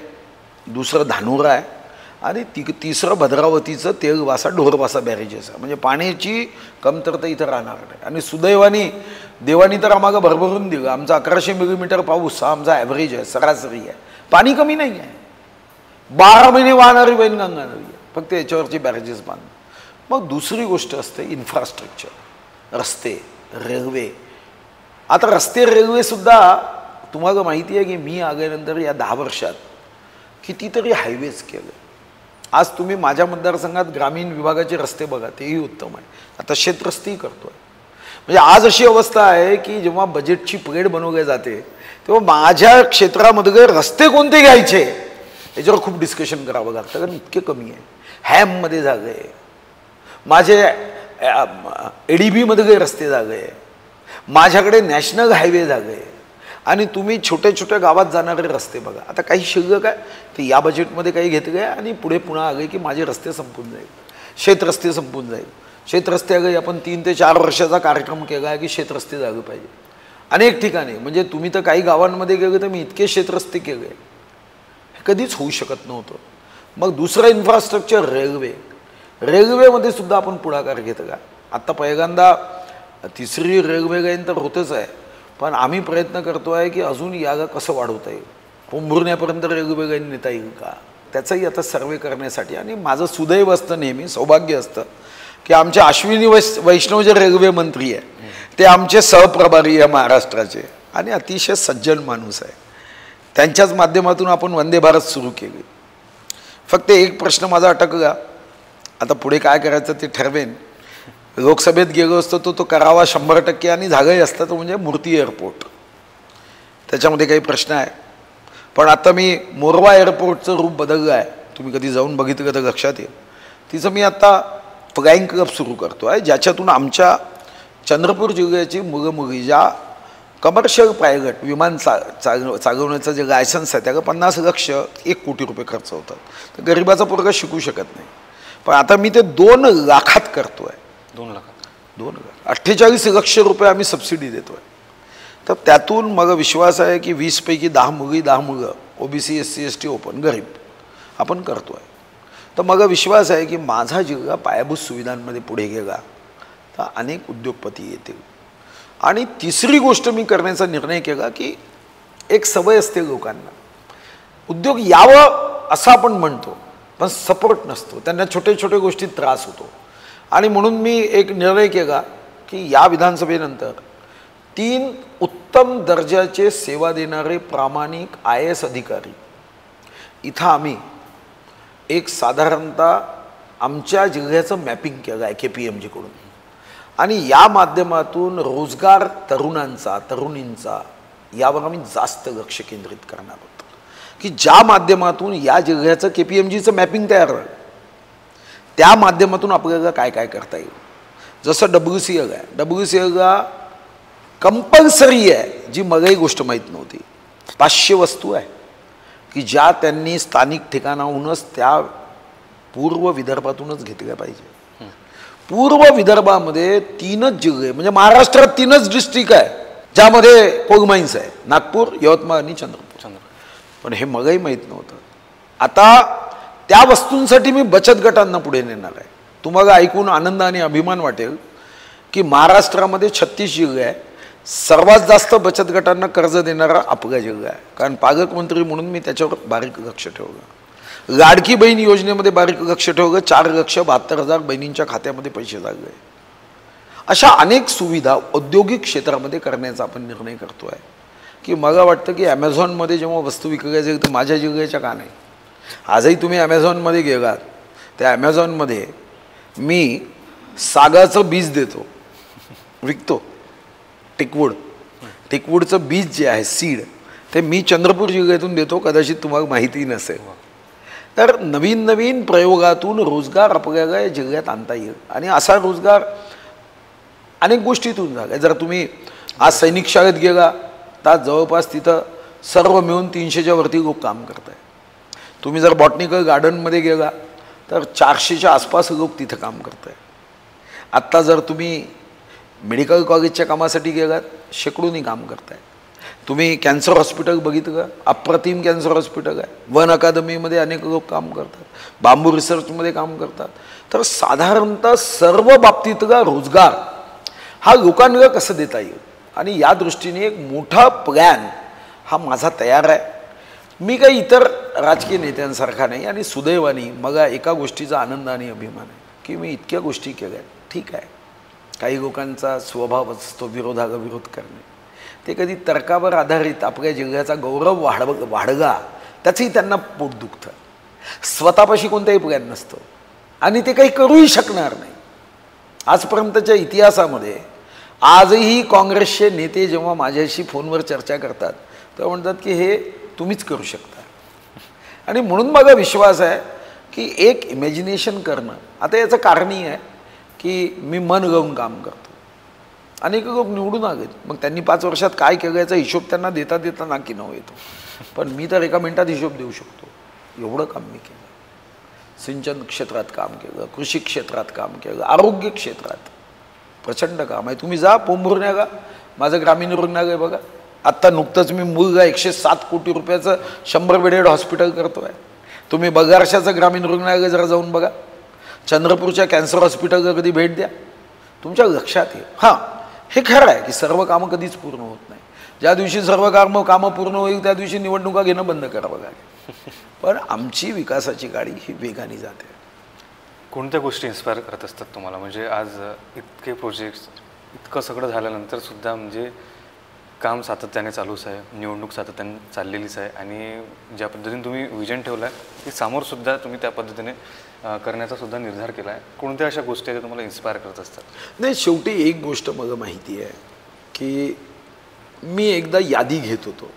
दुसरं धानोरा आहे आणि तिसरं भद्रावतीचं तेलवासा ढोरवासा बॅरेजेस आहे. म्हणजे पाण्याची कमतरता इथं राहणार नाही. आणि सुदैवाने देवानी तर आम्हाला भरभरून दिलं. आमचा 1100 मिलीमीटर पाऊस हा आमचा ॲव्हरेज आहे, सरासरी आहे. पाणी कमी नाही आहे. 12 महिने वाहणारी वैनगंगा नदी आहे. फक्त याच्यावरची बॅरेजेस बांध. मग दुसरी गोष्ट असते इन्फ्रास्ट्रक्चर, रस्ते, रेल्वे. आता रस्ते, रेल्वेसुद्धा तुम्हाला माहिती आहे की मी आल्यानंतर या 10 वर्षात कितीतरी हायवेज केले. आज तुम्ही माझ्या मतदारसंघात ग्रामीण विभागाचे रस्ते बघा, तेही उत्तम आहे. आता शेतरस्तेही करतो आहे. म्हणजे आज अशी अवस्था आहे की जेव्हा बजेटची प्लेट बनवली जाते तेव्हा माझ्या क्षेत्रामध्ये रस्ते कोणते घ्यायचे याच्यावर खूप डिस्कशन करावं लागतं. कारण इतके कमी आहे. हॅममध्ये जागा आहे, माझे ADB-मध्ये रस्ते जागा आहे, माझ्याकडे नॅशनल हायवे जागा आहे. आणि तुम्ही छोट्या छोट्या गावात जाणारे रस्ते बघा. आता काही शिल्लक आहे ते या बजेटमध्ये काही घेतलं आहे आणि पुढे पुन्हा आले की माझे रस्ते संपून जाईल, शेतरस्ते संपून जाईल. शेतरस्ते आले आपण 3 ते 4 वर्षाचा कार्यक्रम केला आहे की शेतरस्ते झाले पाहिजे अनेक ठिकाणी. म्हणजे तुम्ही तर काही गावांमध्ये गेले तर मी इतके शेतरस्ते केले, हे कधीच होऊ शकत नव्हतं. मग दुसरं इन्फ्रास्ट्रक्चर रेल्वे. रेल्वेमध्ये सुद्धा आपण पुढाकार घेतला. आत्ता पहिल्यांदा 3री रेल्वे लाईन तर होतच आहे, पण आम्ही प्रयत्न करतो आहे की अजून याला कसं वाढवता येईल, पोंभुर्ण्यापर्यंत रेल्वे लाईन नेता येईल का, त्याचाही आता सर्वे करण्यासाठी. आणि माझं सुदैव असतं, नेहमी सौभाग्य असतं की आमचे अश्विनी वैष्णव जे रेल्वे मंत्री आहे ते आमचे सहप्रभारी आहे महाराष्ट्राचे आणि अतिशय सज्जन माणूस आहे. त्यांच्याच माध्यमातून आपण वंदे भारत सुरू केली. फक्त एक प्रश्न माझा अटकला. आता पुढे काय करायचं ते ठरवेन. लोकसभेत गेलो असतो तो करावा 100% आणि झालंही असतं तो म्हणजे मूर्ती एअरपोर्ट. त्याच्यामध्ये काही प्रश्न आहे. पण आता मी मोरवा एअरपोर्टचं रूप बदललं आहे. तुम्ही कधी जाऊन बघितलं तर लक्षात येईल. तिचं मी आता फ्लाईंग क्लब सुरू करतो आहे, ज्याच्यातून आमच्या चंद्रपूर जिल्ह्याची मुलं ज्या कमर्शियल पायलट विमान चालवण्याचं जे लायसन्स आहे त्याला 50 लाख 1 कोटी रुपये खर्च होतात. तर गरिबाचा पोरगा शिकू शकत नाही. पण आता मी ते 2 लाखात करतो आहे. 2 लाखात 2 लाख 48 लाख रुपये आम्ही सबसिडी देतो आहे. तर त्यातून मला विश्वास आहे की 20 पैकी 10 मुली 10 मुलं OBC SC ST ओपन गरीब आपण करतो आहे. तर मला विश्वास आहे की माझा जिल्हा पायाभूत सुविधांमध्ये पुढे गेला तर अनेक उद्योगपती येतील. आणि तिसरी गोष्ट मी करण्याचा निर्णय केला की एक सवय असते लोकांना, उद्योग यावं असं आपण म्हणतो पण सपोर्ट नसतो, त्यांना छोटे छोटे गोष्टीत त्रास होतो. आणि म्हणून मी एक निर्णय केला की या विधानसभेनंतर 3 उत्तम दर्जाचे सेवा देणारे प्रामाणिक IAS अधिकारी इथं आम्ही एक साधारणतः आमच्या जिल्ह्याचं मॅपिंग केलं आहे KPMG-कडून. आणि या माध्यमातून रोजगार तरुणांचा तरुणींचा यावर आम्ही जास्त लक्ष केंद्रित करणार आहोत की ज्या माध्यमातून या जिल्ह्याचं KPMG-चं मॅपिंग तयार होईल. त्या माध्यमातून आपल्याला काय काय करता येईल. जसं WCL आहे, WCLला कंपल्सरी आहे, जी मलाही गोष्ट माहीत नव्हती, 500 वस्तू आहे की ज्या त्यांनी स्थानिक ठिकाणाहूनच त्या पूर्व विदर्भातूनच घेतल्या पाहिजे. पूर्व विदर्भामध्ये 3च जिल्हे म्हणजे महाराष्ट्रात 3च डिस्ट्रिक्ट आहे ज्यामध्ये कोल माईन्स आहे, नागपूर, यवतमाळ आणि चंद्रपूर. पण हे मलाही माहीत नव्हतं. आता त्या वस्तूंसाठी मी बचत गटांना पुढे नेणार आहे. तुम्हाला ऐकून आनंद आणि अभिमान वाटेल की महाराष्ट्रामध्ये 36 जिल्हे आहे. सर्वात जास्त बचत गटांना कर्ज देणारा आपला जिल्हा आहे. कारण पालकमंत्री म्हणून मी त्याच्यावर बारीक लक्ष ठेवलं. लाडकी बहीण योजनेमध्ये बारीक लक्ष ठेवलं. 4,72,000 बहिणींच्या खात्यामध्ये पैसे लागले. अशा अनेक सुविधा औद्योगिक क्षेत्रामध्ये करण्याचा आपण निर्णय करतो आहे की मला वाटतं की ॲमेझॉनमध्ये जेव्हा वस्तू विकल्या जाईल तर माझ्या जिल्ह्याच्या का नाही. आजही तुम्ही ॲमेझॉनमध्ये गेलात त्या ॲमेझॉनमध्ये मी सागाचं बीज देतो, विकतो. टिकवूडचं बीज जे आहे सीड, ते मी चंद्रपूर जिल्ह्यातून देतो. कदाचित तुम्हाला माहिती नसेल. तर नवीन नवीन प्रयोगातून रोजगार आपल्याला या जिल्ह्यात आणता येईल. आणि असा रोजगार अनेक गोष्टीतून झाला. जर तुम्ही आज सैनिक शाळेत गेला तर जवळपास तिथं सर्व मिळून 300च्या वरती लोक काम करत आहे. तुम्ही जर बॉटनिकल गार्डनमध्ये गेला तर 400च्या आसपास लोक तिथं काम करत आहे. आत्ता जर तुम्ही मेडिकल कॉलेजच्या कामासाठी गेलात, शेकडोनी काम करताय. तुम्ही कॅन्सर हॉस्पिटल बघितलं, अप्रतिम कॅन्सर हॉस्पिटल आहे. वन अकादमीमध्ये अनेक लोक काम करतात, बांबू रिसर्चमध्ये काम करतात. तर साधारणतः सर्व बाबतीतला रोजगार हा लोकांना कसं देता येईल, आणि या दृष्टीने एक मोठा प्लॅन हा माझा तयार आहे. मी काही इतर राजकीय नेत्यांसारखा नाही. आणि सुदैवाने मला एका गोष्टीचा आनंद आणि अभिमान आहे की मी इतक्या गोष्टी केल्या. ठीक आहे, काही लोकांचा स्वभाव असतो विरोधाला विरोध करणे. ते कधी तर्कावर आधारित आपल्या जिल्ह्याचा गौरव वाढगा त्याचंही त्यांना पोट दुखतं. स्वतःपाशी कोणताही प्लॅन नसतो आणि ते काही करूही शकणार नाही. आजपर्यंतच्या इतिहासामध्ये आजही काँग्रेसचे नेते जेव्हा माझ्याशी फोनवर चर्चा करतात तेव्हा म्हणतात की हे तुम्हीच करू शकता. आणि म्हणून माझा विश्वास आहे की एक इमॅजिनेशन करणं. आता याचं कारणही आहे की मी मन लावून काम करतो. अनेक लोक निवडून आलेत, मग त्यांनी 5 वर्षात काय केलं याचा हिशोब त्यांना देता देता नाकी नव येतो. पण मी तर एका मिनिटात हिशोब देऊ शकतो. एवढं काम मी केलं. सिंचन क्षेत्रात काम केलं, कृषी क्षेत्रात काम केलं, आरोग्य क्षेत्रात प्रचंड काम आहे. तुम्ही जा पोंभुर्ण्याला, माझं ग्रामीण रुग्णालय बघा. आत्ता नुकतंच मी मूलगा 107 कोटी रुपयाचं 100 बेडेड हॉस्पिटल करतो आहे. तुम्ही बगारशाचं ग्रामीण रुग्णालय जरा जाऊन बघा. चंद्रपूरच्या कॅन्सर हॉस्पिटलला कधी भेट द्या, तुमच्या लक्षात येईल. हां, हे खरं आहे की सर्व कामं कधीच पूर्ण होत नाही. ज्या दिवशी सर्व कामं पूर्ण होईल त्या दिवशी निवडणुका घेणं बंद करावं लागेल. पण आमची विकासाची गाडी ही वेगाने जाते. कोणत्या गोष्टी इन्स्पायर करत असतात तुम्हाला? म्हणजे आज इतके प्रोजेक्ट्स, इतकं सगळं झाल्यानंतर सुद्धा म्हणजे काम सातत्याने चालूच आहे, निवडणूक सातत्याने चाललेलीच आहे, आणि ज्या पद्धतीने तुम्ही विजन ठेवलं आहे ती समोरसुद्धा तुम्ही त्या पद्धतीने करण्याचा सुद्धा निर्धार केला आहे. कोणत्या अशा गोष्टी आहेत तुम्हाला इन्स्पायर करत असतात? नाही, शेवटी एक गोष्ट मला माहिती आहे की मी एकदा यादी घेत होतो.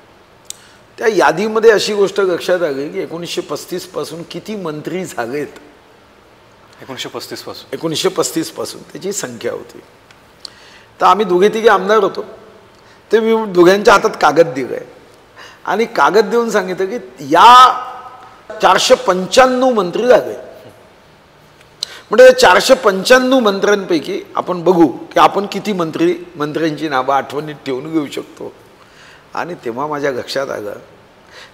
त्या यादीमध्ये अशी गोष्ट लक्षात आली की 1935 पासून किती मंत्री झालेत. 1935 पासून त्याची संख्या होती. तर आम्ही दोघे तिघे आमदार होतो. ते मी दोघांच्या हातात कागद दिलं आहे आणि कागद देऊन सांगितलं की या 495 मंत्री झाले. म्हणजे 495 मंत्र्यांपैकी आपण बघू की आपण किती मंत्र्यांची नावं आठवणीत ठेवून घेऊ शकतो. आणि तेव्हा माझ्या लक्षात आलं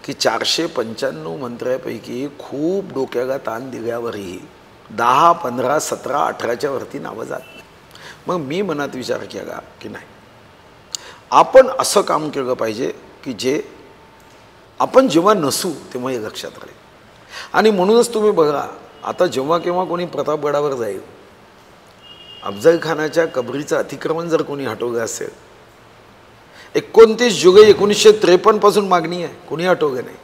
की 495 मंत्र्यापैकी खूप डोक्याला ताण दिल्यावरही 10, 15, 17, 18च्या वरती नावं जात नाही. मग मी मनात विचार केला की नाही, आपण असं काम केलं पाहिजे की जे आपण जेव्हा नसू तेव्हा हे लक्षात राहील. आणि म्हणूनच तुम्ही बघा, आता जेव्हा केव्हा कोणी प्रतापगडावर जाईल, अफजल खानाच्या कबरीचं अतिक्रमण जर कोणी हटवलं असेल, 29 जुलै 1953 पासून मागणी आहे, कोणी हटवलं नाही,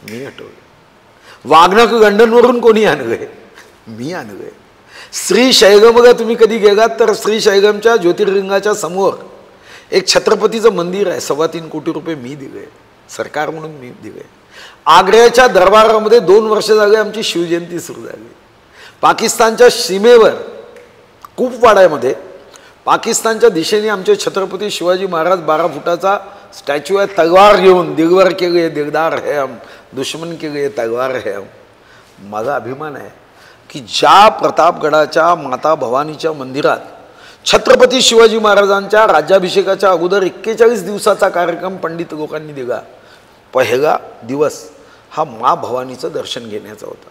मी हटवलं. वाघनाक लंडनवरून कोणी आणलंय, मी आणलंय. श्री शैगमला तुम्ही कधी गेलात तर श्री शैगमच्या ज्योतिर्लिंगाच्या समोर एक छत्रपतीचं मंदिर आहे. 3.25 कोटी रुपये मी दिले, सरकार म्हणून मी दिले. आग्र्याच्या दरबारामध्ये 2 वर्ष झाले आमची शिवजयंती सुरू झाली. पाकिस्तानच्या सीमेवर कुपवाड्यामध्ये पाकिस्तानच्या दिशेने आमचे छत्रपती शिवाजी महाराज 12 फुटाचा स्टॅच्यू आहे, तलवार घेऊन दिलवर के लिए दिलदार है हम, दुश्मन के लिए तलवार है हम. माझा अभिमान आहे की ज्या प्रतापगडाच्या माता भवानीच्या मंदिरात छत्रपती शिवाजी महाराजांच्या राज्याभिषेकाच्या अगोदर 41 दिवसाचा कार्यक्रम पंडित लोकांनी दिला. पहिला दिवस हा मा भवानीचं दर्शन घेण्याचा होता.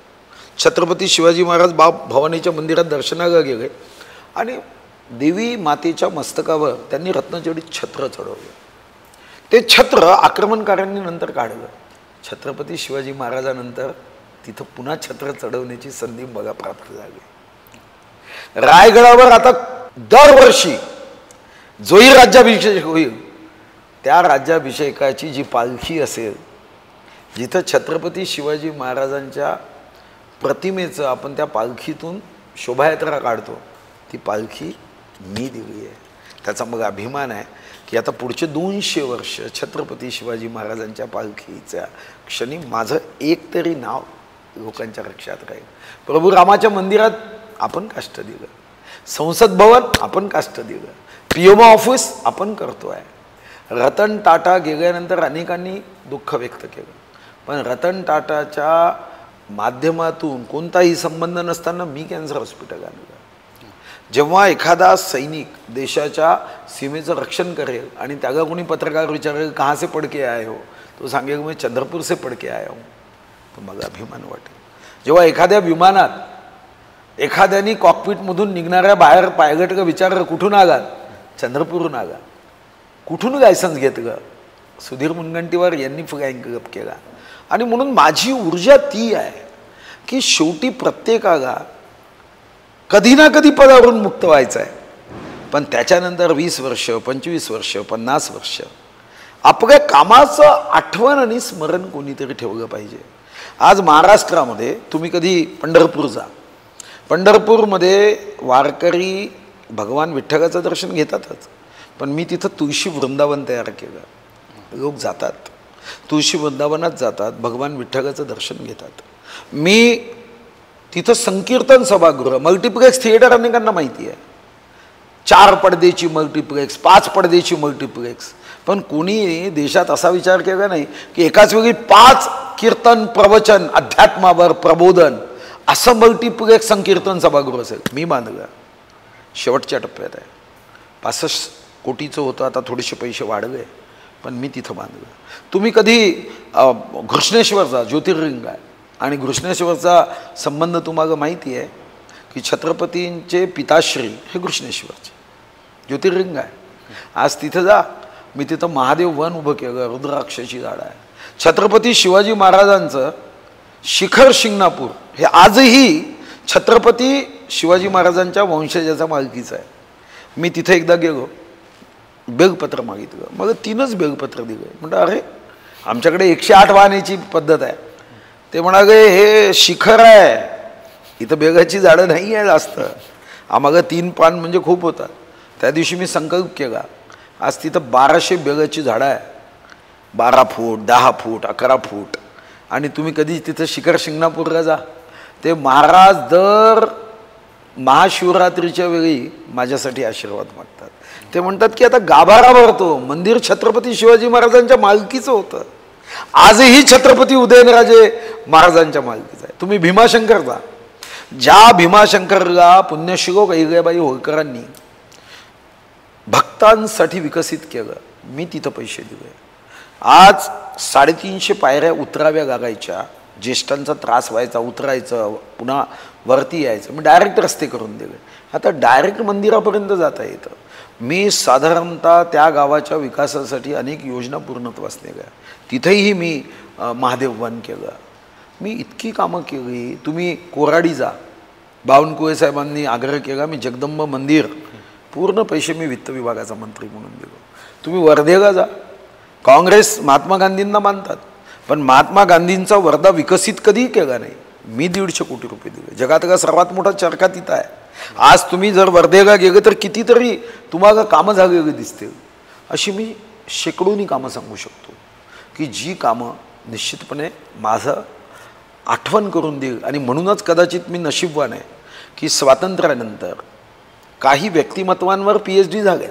छत्रपती शिवाजी महाराज भवानीच्या मंदिरात दर्शनाला गेले आणि देवी मातेच्या मस्तकावर त्यांनी रत्नजडित छत्र चढवलं. ते छत्र आक्रमणकारांनी नंतर काढलं. छत्रपती शिवाजी महाराजांनंतर तिथं पुन्हा छत्र चढवण्याची संधी बघा प्राप्त झाली. रायगडावर आता दरवर्षी जोही राज्याभिषेक होईल त्या राज्याभिषेकाची जी पालखी असेल, जिथं छत्रपती शिवाजी महाराजांच्या प्रतिमेचं आपण त्या पालखीतून शोभायात्रा काढतो, ती पालखी मी दिली आहे. त्याचा मग अभिमान आहे की आता पुढचे 200 वर्ष छत्रपती शिवाजी महाराजांच्या पालखीच्या क्षणी माझं एक तरी नाव लोकांच्या लक्षात राहील. प्रभू रामाच्या मंदिरात आपण काष्ट दिलं, संसद भवन आपण काष्ट दिलं, PMO ऑफिस आपण करतोय. रतन टाटा गेल्यानंतर अनेकांनी दुःख व्यक्त केलं, पण रतन टाटाच्या माध्यमातून कोणताही संबंध नसताना मी कॅन्सर हॉस्पिटल आणलं. जेव्हा एखादा सैनिक देशाच्या सीमेचं रक्षण करेल आणि त्याला कोणी पत्रकार विचारेल कहाँ से पढ़ के आए हो, तो सांगेल मैं चंद्रपूर से पढ़ के आया हूँ, तो मला अभिमान वाटेल. जेव्हा एखाद्या विमानात एखाद्यानी कॉकपिटमधून निघणाऱ्या बाहेर पायलटला विचारलं कुठून आलात, चंद्रपूरहून आला. कुठून लायसन्स घेतलं, सुधीर मुनगंटीवार यांनी फ्लाइंग क्लब केला. आणि म्हणून माझी ऊर्जा ती आहे की शेवटी प्रत्येकाला कधी ना कधी पदावरून मुक्त व्हायचं आहे, पण त्याच्यानंतर 20 वर्ष 25 वर्ष 50 वर्ष आपल्या कामाचं आठवण आणि स्मरण कोणीतरी ठेवलं पाहिजे. आज महाराष्ट्रामध्ये तुम्ही कधी पंढरपूर जा, पंढरपूरमध्ये वारकरी भगवान विठ्ठलाचं दर्शन घेतातच, पण मी तिथं तुळशी वृंदावन तयार केलं. लोक जातात, तुळशी वृंदावनात जातात, भगवान विठ्ठलाचं दर्शन घेतात. मी तिथं संकीर्तन सभागृह, मल्टिप्लेक्स थिएटर अनेकांना माहिती आहे, 4 पडद्याची मल्टिप्लेक्स, 5 पडद्याची मल्टिप्लेक्स, पण कोणी देशात असा विचार केला नाही की एकाच वेळी 5 कीर्तन प्रवचन अध्यात्मावर प्रबोधन असं मल्टिप्लेक्स संकीर्तन सभागृह असेल. मी बांधलं, शेवटच्या टप्प्यात आहे. 65 कोटीचं होतं, आता थोडेसे पैसे वाढले, पण मी तिथं बांधलं. तुम्ही कधी घृष्णेश्वरचा ज्योतिर्लिंग आहे, आणि घृष्णेश्वरचा संबंध तुम्हाला माहिती आहे की छत्रपतींचे पिताश्री हे घृष्णेश्वरचे ज्योतिर्लिंग आहे. आज तिथं जा, मी तिथं महादेव वन उभं केलं, रुद्राक्षाची झाडं आहे. छत्रपती शिवाजी महाराजांचं शिखर शिंगणापूर हे आजही छत्रपती शिवाजी महाराजांच्या वंशजाचा मालकीचं आहे. मी तिथे एकदा गेलो, बेलपत्र मागितलं, मग 3च बेलपत्र दिलं. म्हणलं अरे आमच्याकडे 108 वाहण्याची पद्धत आहे. ते म्हणाले हे शिखर आहे, इथं बेगाची झाडं नाही आहे जास्त, आम्हाला 3 पान म्हणजे खूप होतात. त्या दिवशी मी संकल्प केला, आज तिथं 1200 बेगाची झाडं आहे, 12 फूट 10 फूट 11 फूट. आणि तुम्ही कधी तिथं शिखर शिंगणापूरला जा, ते महाराज दर महाशिवरात्रीच्या वेळी माझ्यासाठी आशीर्वाद मागतात. ते म्हणतात की आता गाभारा भरतो, मंदिर छत्रपती शिवाजी महाराजांच्या मालकीचं होतं, आजही छत्रपती उदयनराजे महाराजांच्या मालकीचं आहे. तुम्ही भीमाशंकर जा, ज्या भीमाशंकरला पुण्यश्लोक अहिल्याबाई होळकरांनी भक्तांसाठी विकसित केलं, मी तिथं पैसे दिले. आज 350 पायऱ्या उतराव्या लागायच्या, ज्येष्ठांचा त्रास व्हायचा, उतरायचं पुन्हा वरती यायचं, मी डायरेक्ट रस्ते करून दिले. आता डायरेक्ट मंदिरापर्यंत जाता येतं. मी साधारणतः त्या गावाच्या विकासासाठी अनेक योजना पूर्णत्वास नेल्या. तिथेही मी महादेव वन केलं. मी इतकी कामं केली. तुम्ही कोराडी जा, बावनकुळे साहेबांनी आग्रह केला, मी जगदंब मंदिर पूर्ण पैसे मी वित्त विभागाचा मंत्री म्हणून दिलो. तुम्ही वर्धेला जा, काँग्रेस महात्मा गांधींना मानतात, पण महात्मा गांधींचा वर्धा विकसित कधीही केला नाही. मी 150 कोटी रुपये दिले. जगातला सर्वात मोठा चरखा तिथं आहे. आज तुम्ही जर वर्धेला गेले तर कितीतरी तुम्हाला कामं झालेली दिसतील. अशी मी शेकडोनी कामं सांगू शकतो की जी कामं निश्चितपणे माझं आठवण करून देईल. आणि म्हणूनच कदाचित मी नशीबवान आहे की स्वातंत्र्यानंतर काही व्यक्तिमत्वांवर PhD झाल्या,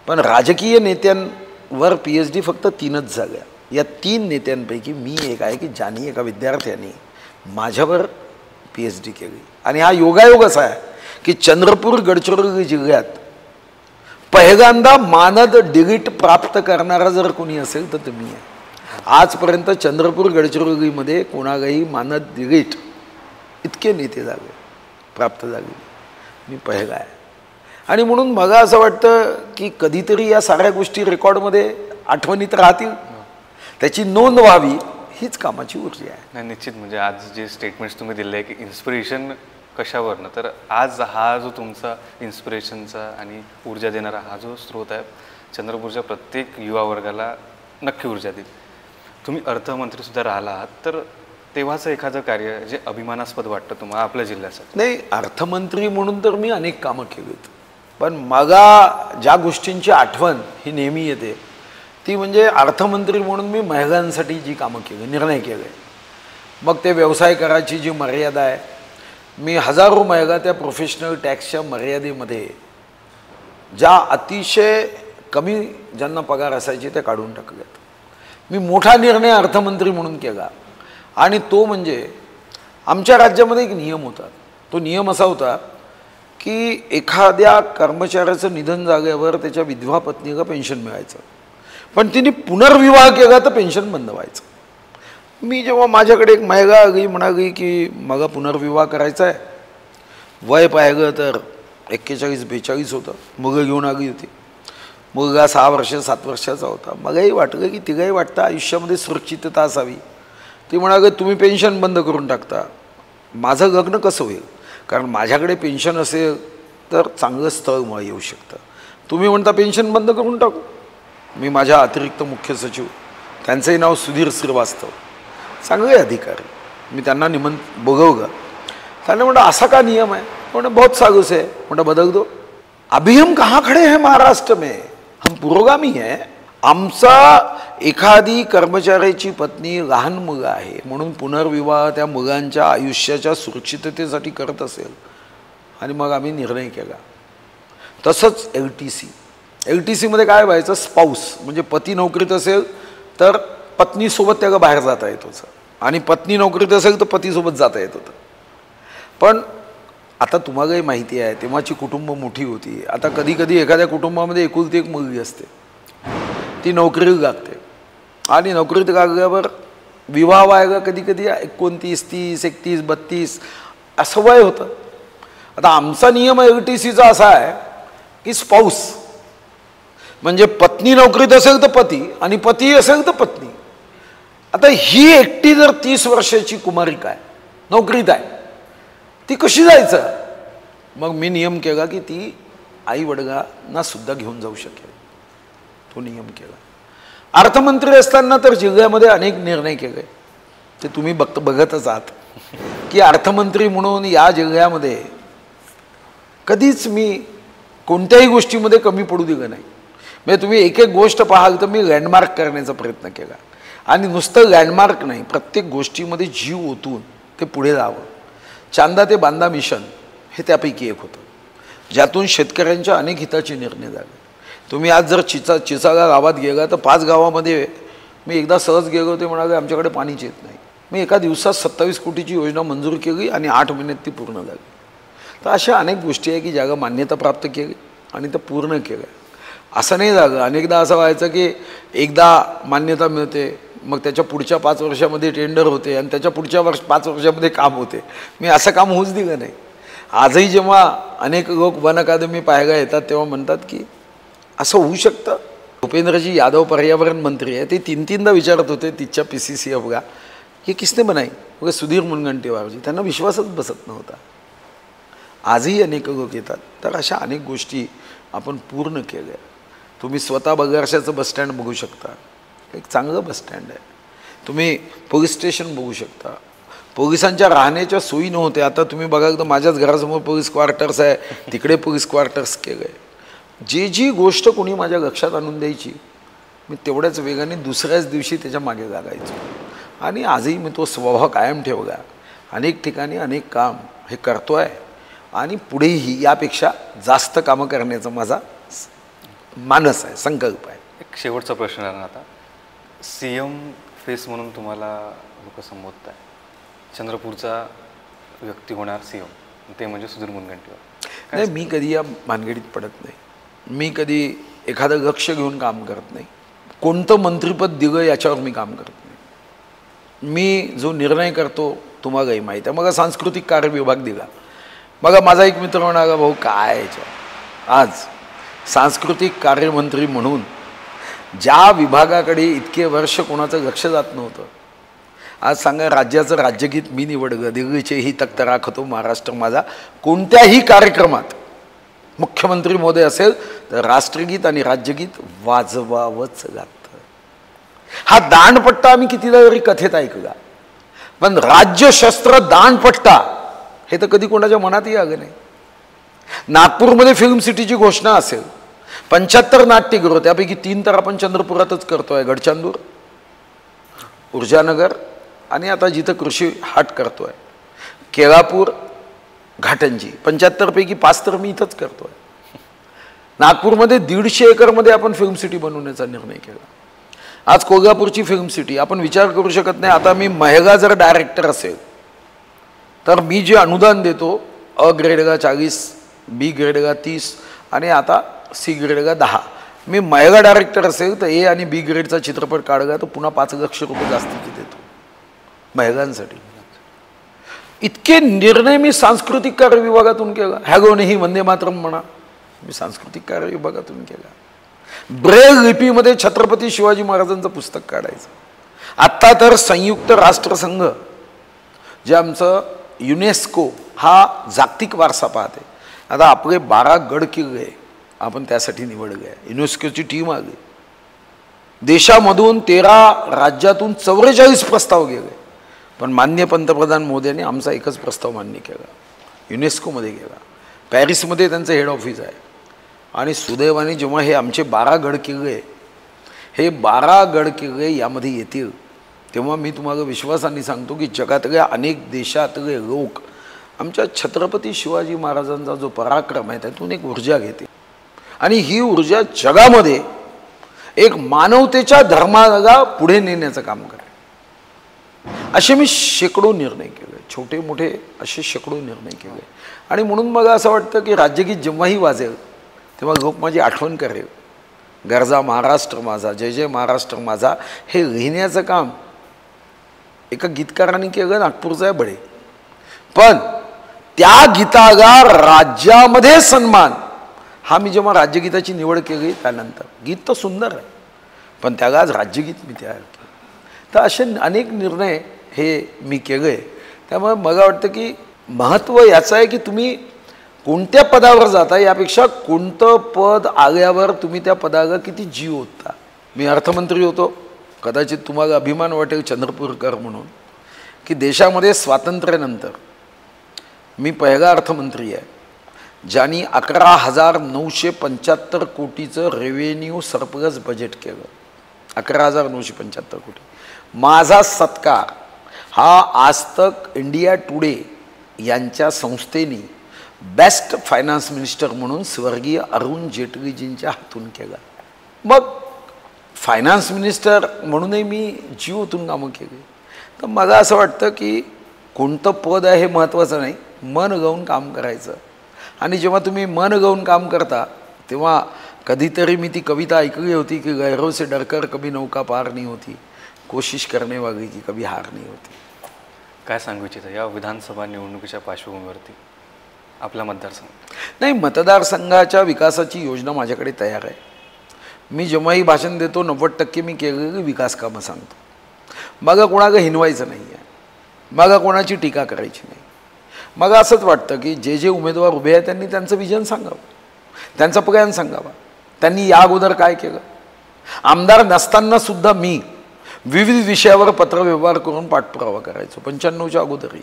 पण राजकीय नेत्यांवर PhD फक्त 3च झाल्या. या 3 नेत्यांपैकी मी एक आहे की ज्यांनी एका विद्यार्थ्याने माझ्यावर PhD केली. आणि हा योगायोग असा आहे की चंद्रपूर गडचिरोली जिल्ह्यात पहिल्यांदा मानद डिग्री प्राप्त करणारा जर कोणी असेल तर तुम्ही आहे. आजपर्यंत चंद्रपूर गडचिरोलीमध्ये कोणालाही मानद डिग्री इतके नेते झाले, प्राप्त झाले, मी पहिला आहे. आणि म्हणून मला असं वाटतं की कधीतरी या साऱ्या गोष्टी रेकॉर्डमध्ये आठवणीत राहतील, त्याची नोंद व्हावी, हीच कामाची ऊर्जा आहे. नाही, निश्चित. म्हणजे आज जे स्टेटमेंट्स तुम्ही दिले की इन्स्पिरेशन कशावरनं, तर आज हा जो तुमचा इन्स्पिरेशनचा आणि ऊर्जा देणारा हा जो स्रोत आहे, चंद्रपूरच्या प्रत्येक युवा वर्गाला नक्की ऊर्जा देईल. तुम्ही अर्थमंत्रीसुद्धा राहिला आहात, तर तेव्हाचं एखादं कार्य जे अभिमानास्पद वाटतं तुम्हाला आपल्या जिल्ह्यासाठी? नाही, अर्थमंत्री म्हणून तर मी अनेक कामं केलीत, पण मला ज्या गोष्टींची आठवण ही नेहमी येते ती म्हणजे अर्थमंत्री म्हणून मी महिलांसाठी जी कामं केली, निर्णय केले. मग ते व्यवसाय करायची जी मर्यादा आहे, मी हजारो महिला त्या प्रोफेशनल टॅक्सच्या मर्यादेमध्ये ज्या अतिशय कमी ज्यांना पगार असायचे ते काढून टाकल्यात. मी मोठा निर्णय अर्थमंत्री म्हणून केला आणि तो म्हणजे आमच्या राज्यामध्ये एक नियम होता. तो नियम असा होता की एखाद्या कर्मचाऱ्याचं निधन झाल्यावर त्याच्या विधवा पत्नीला पेन्शन मिळायचं, पण तिने पुनर्विवाह केला तर पेन्शन बंद व्हायचं. मी जेव्हा माझ्याकडे एक महिला आली, म्हणाली की मला पुनर्विवाह करायचा आहे, वय पाहिलं तर 41-42 होतं, मुलं घेऊन आली होती, मुलगा 6 वर्ष 7 वर्षाचा होता. मलाही वाटलं की तिलाही वाटतं आयुष्यामध्ये सुरक्षितता असावी. ती म्हणाली तुम्ही पेन्शन बंद करून टाकता, माझं लग्न कसं होईल, कारण माझ्याकडे पेन्शन असेल तर चांगलं स्थळ मला येऊ शकतं, तुम्ही म्हणता पेन्शन बंद करून टाकू. मी माझ्या अतिरिक्त मुख्य सचिव, त्यांचंही नाव सुधीर श्रीवास्तव, चांगले अधिकारी, मी त्यांना बोलवलं. त्यांना म्हणलं असा का नियम आहे, म्हणलं बहुत सागू से, म्हणलं बदल दो. अभी हम कहाँ खड़े हैं महाराष्ट्र में, हम पुरोगामी है. आमचा एखादी कर्मचाऱ्याची पत्नी लहान मुलं आहे म्हणून पुनर्विवाह त्या मुलांच्या आयुष्याच्या सुरक्षिततेसाठी करत असेल आणि मग आम्ही निर्णय केला. तसंच LTCमध्ये काय व्हायचं, स्पाऊस म्हणजे पती नोकरीत असेल तर पत्नीसोबत त्याला बाहेर जाता येत होतं आणि पत्नी नोकरीत असेल तर पतीसोबत जाता येत होतं. पण आता तुम्हालाही माहिती आहे तेव्हाची कुटुंब मोठी होती. आता कधी कधी एखाद्या कुटुंबामध्ये एकुलती एक मुलगी असते, ती नोकरीला लागते आणि नोकरीत लागल्यावर विवाह व्हायला कधी कधी 29, 30, 31, 32 असं वय होतं. आता आमचा नियम LTCचा असा आहे की स्पाऊस म्हणजे पत्नी नोकरीत असेल तर पती आणि पती असेल तर पत्नी. आता ही एकटी जर 30 वर्षाची कुमारिका आहे, नोकरीत आहे, ती कशी जायचं. मग मी नियम केला की ती आई वडिलांना सुद्धा घेऊन जाऊ शकेल, तो नियम केला. अर्थमंत्री असताना तर जिल्ह्यामध्ये अनेक निर्णय केले, ते तुम्ही बघतच आहात की अर्थमंत्री म्हणून या जिल्ह्यामध्ये कधीच मी कोणत्याही गोष्टीमध्ये कमी पडू दिलं नाही. म्हणजे तुम्ही एक एक गोष्ट पाहाल तर मी लँडमार्क करण्याचा प्रयत्न केला आणि नुसतं लँडमार्क नाही, प्रत्येक गोष्टीमध्ये जीव ओतून ते पुढे जावं. चांदा ते बांदा मिशन हे त्यापैकी एक होतं, ज्यातून शेतकऱ्यांच्या अनेक हिताचे निर्णय झाले. तुम्ही आज जर चिचागा गावात गेला तर 5 गावामध्ये मी एकदा सहज गेलो होते, म्हणाले आमच्याकडे पाणीच येत नाही. मी एका दिवसात 27 कोटीची योजना मंजूर केली आणि 8 महिन्यात ती पूर्ण झाली. तर अशा अनेक गोष्टी आहे की ज्याला मान्यता प्राप्त केली आणि त्या पूर्ण केल्या. असं नाही झालं, अनेकदा असं व्हायचं की एकदा मान्यता मिळते, मग त्याच्या पुढच्या 5 वर्षामध्ये टेंडर होते आणि त्याच्या पुढच्या 5 वर्षामध्ये काम होते. मी असं काम होऊच दिलं नाही. आजही जेव्हा अनेक लोक वन अकादमी पाहायला येतात तेव्हा म्हणतात की असं होऊ शकतं. भूपेंद्रजी यादव पर्यावरण मंत्री आहे, ते 3-3दा विचारत होते तिच्या PCCFला हे किसने बनाई, मग सुधीर मुनगंटीवारजी, त्यांना विश्वासच बसत नव्हता. आजही अनेक लोक येतात. तर अशा अनेक गोष्टी आपण पूर्ण केल्या. तुम्ही स्वतः बगारशाचं बसस्टँड बघू शकता, एक चांगलं बसस्टँड आहे. तुम्ही पोलीस स्टेशन बघू शकता. पोलिसांच्या राहण्याच्या सोयी नव्हत्या, आता तुम्ही बघाल तर माझ्याच घरासमोर पोलीस क्वार्टर्स आहे, तिकडे पोलीस क्वार्टर्स केलं आहे. जी गोष्ट कोणी माझ्या लक्षात आणून द्यायची मी तेवढ्याच वेगाने दुसऱ्याच दिवशी त्याच्या मागे लागायचो आणि आजही मी तो स्वभाव कायम ठेवला. अनेक ठिकाणी अनेक काम हे करतो आहे आणि पुढेही यापेक्षा जास्त कामं करण्याचा माझा मानस आहे, संकल्प आहे. एक शेवटचा प्रश्न आहे आता, CM फेस म्हणून तुम्हाला लोक संबोधत आहे. चंद्रपूरचा व्यक्ती होणार CM ते म्हणजे सुधीर मुनगंटीवार. नाही, मी कधी या भानगडीत पडत नाही. मी कधी एखादं लक्ष घेऊन काम करत नाही. कोणतं मंत्रिपद दिलं याच्यावर मी काम करत नाही. मी जो निर्णय करतो तुम्हालाही माहीत आहे. मग सांस्कृतिक कार्य विभाग दिला, मग माझा एक मित्र म्हणाला भाऊ काय याच्या आज सांस्कृतिक कार्यमंत्री म्हणून ज्या विभागाकडे इतके वर्ष कोणाचं लक्ष जात नव्हतं, आज सांगा राज्याचं राज्यगीत मी निवडलं, दिल्लीचेही तख्त राखतो महाराष्ट्र माझा. कोणत्याही कार्यक्रमात मुख्यमंत्री महोदय असेल तर राष्ट्रगीत आणि राज्यगीत वाजवावंच लागतं. हा दांडपट्टा आम्ही कितीदा तरी कथेत ऐकला. पण राज्य शस्त्र दानपट्टा हे तर कधी कोणाच्या मनातही आलं नाही. नागपूरमध्ये फिल्म सिटीची घोषणा असेल, 75 नाट्यगृह, त्यापैकी 3 तर आपण चंद्रपुरातच करतोय, गडचांदूर, ऊर्जानगर आणि आता जिथं कृषी हाट करतोय केळापूर, घाटंजी. 75 पैकी 5 तर मी इथंच करतोय. नागपूरमध्ये 150 एकरमध्ये आपण फिल्म सिटी बनवण्याचा निर्णय केला. आज कोल्हापूरची फिल्म सिटी आपण विचार करू शकत नाही. आता मी मेहगा जर डायरेक्टर असेल तर मी जे अनुदान देतो, अ ग्रेडगा 40, बी ग्रेडगा 30 आणि आता सी ग्रेडगा 10, मी मेहगा डायरेक्टर असेल तर ए आणि बी ग्रेडचा चित्रपट काढला तर पुन्हा 5 लाख रुपये जास्तीचे देतो मेहगांसाठी. इतके निर्णय मी सांस्कृतिक कार्य विभागातून केला. हॅगोनेही वंदे मातरम म्हणा, मी सांस्कृतिक कार्य विभागातून केला. ब्रेल लिपीमध्ये छत्रपती शिवाजी महाराजांचं पुस्तक काढायचं. आत्ता तर संयुक्त राष्ट्रसंघ जे आमचं युनेस्को हा जागतिक वारसा पाहते, आता आपले 12 गड किल्ले आपण त्यासाठी निवडले आहे. युनेस्कोची टीम आली, देशामधून 13 राज्यातून 44 प्रस्ताव गेले, पण माननीय पंतप्रधान मोदींनी आमचा एकच प्रस्ताव मान्य केला, युनेस्कोमध्ये गेला. पॅरिसमध्ये त्यांचं हेड ऑफिस आहे. आणि सुदैवाने जेव्हा हे आमचे 12 गड किल्ले, हे 12 गड किल्ले यामध्ये येतील तेव्हा मी तुम्हाला विश्वासाने सांगतो की जगातल्या अनेक देशातले लोक आमच्या छत्रपती शिवाजी महाराजांचा जो पराक्रम आहे त्यातून एक ऊर्जा घेते आणि ही ऊर्जा जगामध्ये एक मानवतेच्या धर्माला पुढे नेण्याचं काम करेल. असे मी शेकडो निर्णय केले, छोटे मोठे असे शेकडो निर्णय केले. आणि म्हणून मला असं वाटतं की राज्यगीत जेव्हाही वाजेल तेव्हा लोक माझी आठवण करेल. गरजा महाराष्ट्र माझा, जय जय महाराष्ट्र माझा हे लिहिण्याचं काम एका गीतकाराने केलं, नागपूरचा आहे बडे. पण त्या गीताला राज्यामध्ये सन्मान हा मी जेव्हा राज्यगीताची निवड केली त्यानंतर, गीत तर सुंदर आहे पण त्याला आज राज्यगीत मी तयार केलं. तर असे अनेक निर्णय हे मी केले. त्यामुळे मला वाटतं की महत्त्व याचं आहे की तुम्ही कोणत्या पदावर जाता यापेक्षा कोणतं पद आल्यावर तुम्ही त्या पदाला किती जीव ओतता. मी अर्थमंत्री होतो, कदाचित तुम्हाला अभिमान वाटेल चंद्रपूरकर म्हणून की देशामध्ये स्वातंत्र्यानंतर मी पहिला अर्थमंत्री आहे ज्यांनी 11,975 कोटीचं रेव्हेन्यू सरप्लस बजेट केलं. 11,975 कोटी. माझा सत्कार हा आजतक इंडिया टुडे यांच्या संस्थेने बेस्ट फायनान्स मिनिस्टर म्हणून स्वर्गीय अरुण जेटलीजींच्या हातून केला. मग फायनान्स मिनिस्टर म्हणूनही मी जीव ओतून कामं केली. तर मला असं वाटतं की कोणतं पद आहे हे महत्त्वाचं नाही, मन गाऊन काम करायचं. आणि जेव्हा तुम्ही मन गाऊन काम करता तेव्हा कधीतरी मी ती कविता ऐकली होती की गैरों से डरकर कभी नौका पार नहीं होती, कोशिश करने वाली की कभी हार नहीं होती. काय सांगू इच्छिता या विधानसभा निवडणुकीच्या पार्श्वभूमीवरती आपला मतदारसंघ? नाही, मतदारसंघाच्या विकासाची योजना माझ्याकडे तयार आहे. मी जेव्हाही भाषण देतो 90% मी केलेली विकास कामं सांगतो. मग कोणाला हिनवायचं नाही आहे, मग कोणाची टीका करायची नाही. मग असंच वाटतं की जे जे उमेदवार उभे आहेत त्यांनी त्यांचं विजन सांगावं, त्यांचा प्लॅन सांगावा, त्यांनी या अगोदर काय केलं. आमदार नसतानासुद्धा मी विविध विषयावर पत्रव्यवहार करून पाठपुरावा करायचो 95च्या अगोदरही.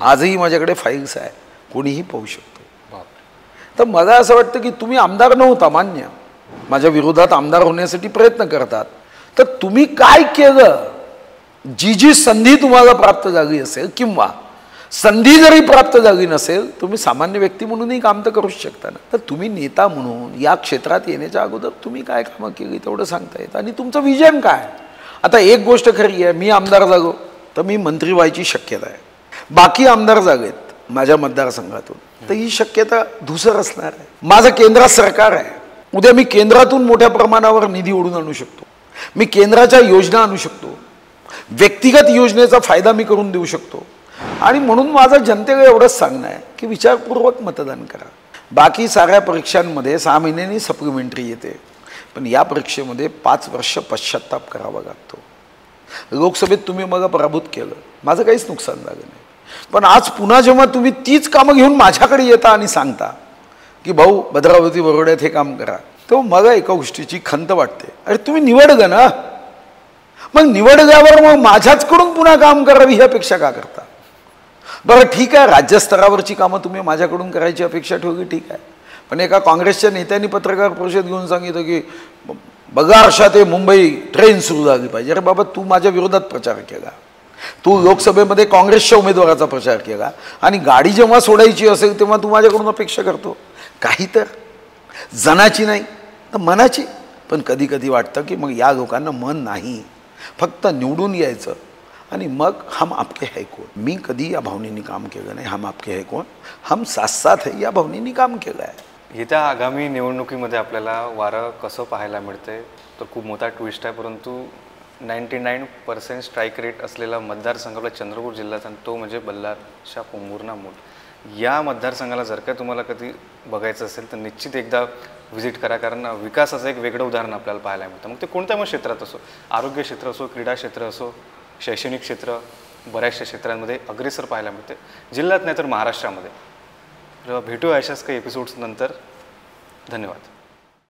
आजही माझ्याकडे फाईल्स आहे, कोणीही पाहू शकतो. तर मला असं वाटतं की तुम्ही आमदार नव्हता, मान्य, माझ्या विरोधात आमदार होण्यासाठी प्रयत्न करतात, तर तुम्ही काय केलं. जी जी संधी तुम्हाला प्राप्त झाली असेल किंवा संधी जरी प्राप्त झाली नसेल, तुम्ही सामान्य व्यक्ती म्हणूनही काम तर करूच शकता ना. तर तुम्ही नेता म्हणून या क्षेत्रात येण्याच्या अगोदर तुम्ही काय कामं केली तेवढं सांगता येतं आणि तुमचं विजन काय. आता एक गोष्ट खरी आहे, मी आमदार झालो तर मी मंत्री व्हायची शक्यता आहे. बाकी आमदार झालेत माझ्या मतदारसंघातून तर ही शक्यता धुसर असणार आहे. माझं केंद्रात सरकार आहे, उद्या मी केंद्रातून मोठ्या प्रमाणावर निधी ओढून आणू शकतो, मी केंद्राच्या योजना आणू शकतो, व्यक्तिगत योजनेचा फायदा मी करून देऊ शकतो. आणि म्हणून माझं जनतेला एवढंच सांगणं आहे की विचारपूर्वक मतदान करा. बाकी साऱ्या परीक्षांमध्ये 6 महिन्यांनी सप्लिमेंटरी येते, पण या परीक्षेमध्ये 5 वर्ष पश्चात्ताप करावा लागतो. लोकसभेत तुम्ही मला पराभूत केलं, माझं काहीच नुकसान झालं नाही. पण आज पुन्हा जेव्हा तुम्ही तीच कामं घेऊन माझ्याकडे येता आणि सांगता की भाऊ भद्रावती बरोड्यात हे काम करा, तेव्हा मला एका गोष्टीची खंत वाटते. अरे तुम्ही निवडलं ना, मग निवडल्यावर मग माझ्याचकडून पुन्हा काम करावी ही अपेक्षा का करता? बरं ठीक आहे, राज्यस्तरावरची कामं तुम्ही माझ्याकडून करायची अपेक्षा ठेवली, ठीक आहे. पण एका काँग्रेसच्या नेत्यांनी पत्रकार परिषद घेऊन सांगितलं की बगारशा ते मुंबई ट्रेन सुरू झाली पाहिजे. अरे बाबा, तू माझ्या विरोधात प्रचार केला, तू लोकसभेमध्ये काँग्रेसच्या उमेदवाराचा प्रचार केला, आणि गाडी जेव्हा सोडायची असेल तेव्हा तू माझ्याकडून अपेक्षा करतो काही तर जनाची नाही तर मनाची. पण कधी कधी वाटतं की मग या लोकांना मन नाही, फक्त निवडून यायचं आणि मग हम आपके है कोण. मी कधी या भावनेनी काम केलं नाही. हम आपके है कोण, हम साथ साथ है या भावनेनी काम केलं आहे. येत्या आगामी निवडणुकीमध्ये आपल्याला वारं कसं पाहायला मिळते तर खूप मोठा ट्विस्ट आहे, परंतु 99% स्ट्राईक रेट असलेला मतदारसंघ आपला चंद्रपूर जिल्ह्याचा, तो म्हणजे बल्लारशा पोंभुर्णा मूळ. या मतदारसंघाला जर का तुम्हाला कधी बघायचं असेल तर निश्चित एकदा व्हिजिट करा, कारण विकासाचं एक वेगळं उदाहरण आपल्याला पाहायला मिळतं. मग ते कोणत्या मग क्षेत्रात असो, आरोग्य क्षेत्र असो, क्रीडा क्षेत्र असो, शैक्षणिक क्षेत्र, बऱ्याचशा क्षेत्रांमध्ये अग्रेसर पाहायला मिळते जिल्ह्यात नाही तर महाराष्ट्रामध्ये. भेटूया अशाच काही एपिसोड्स नंतर. धन्यवाद.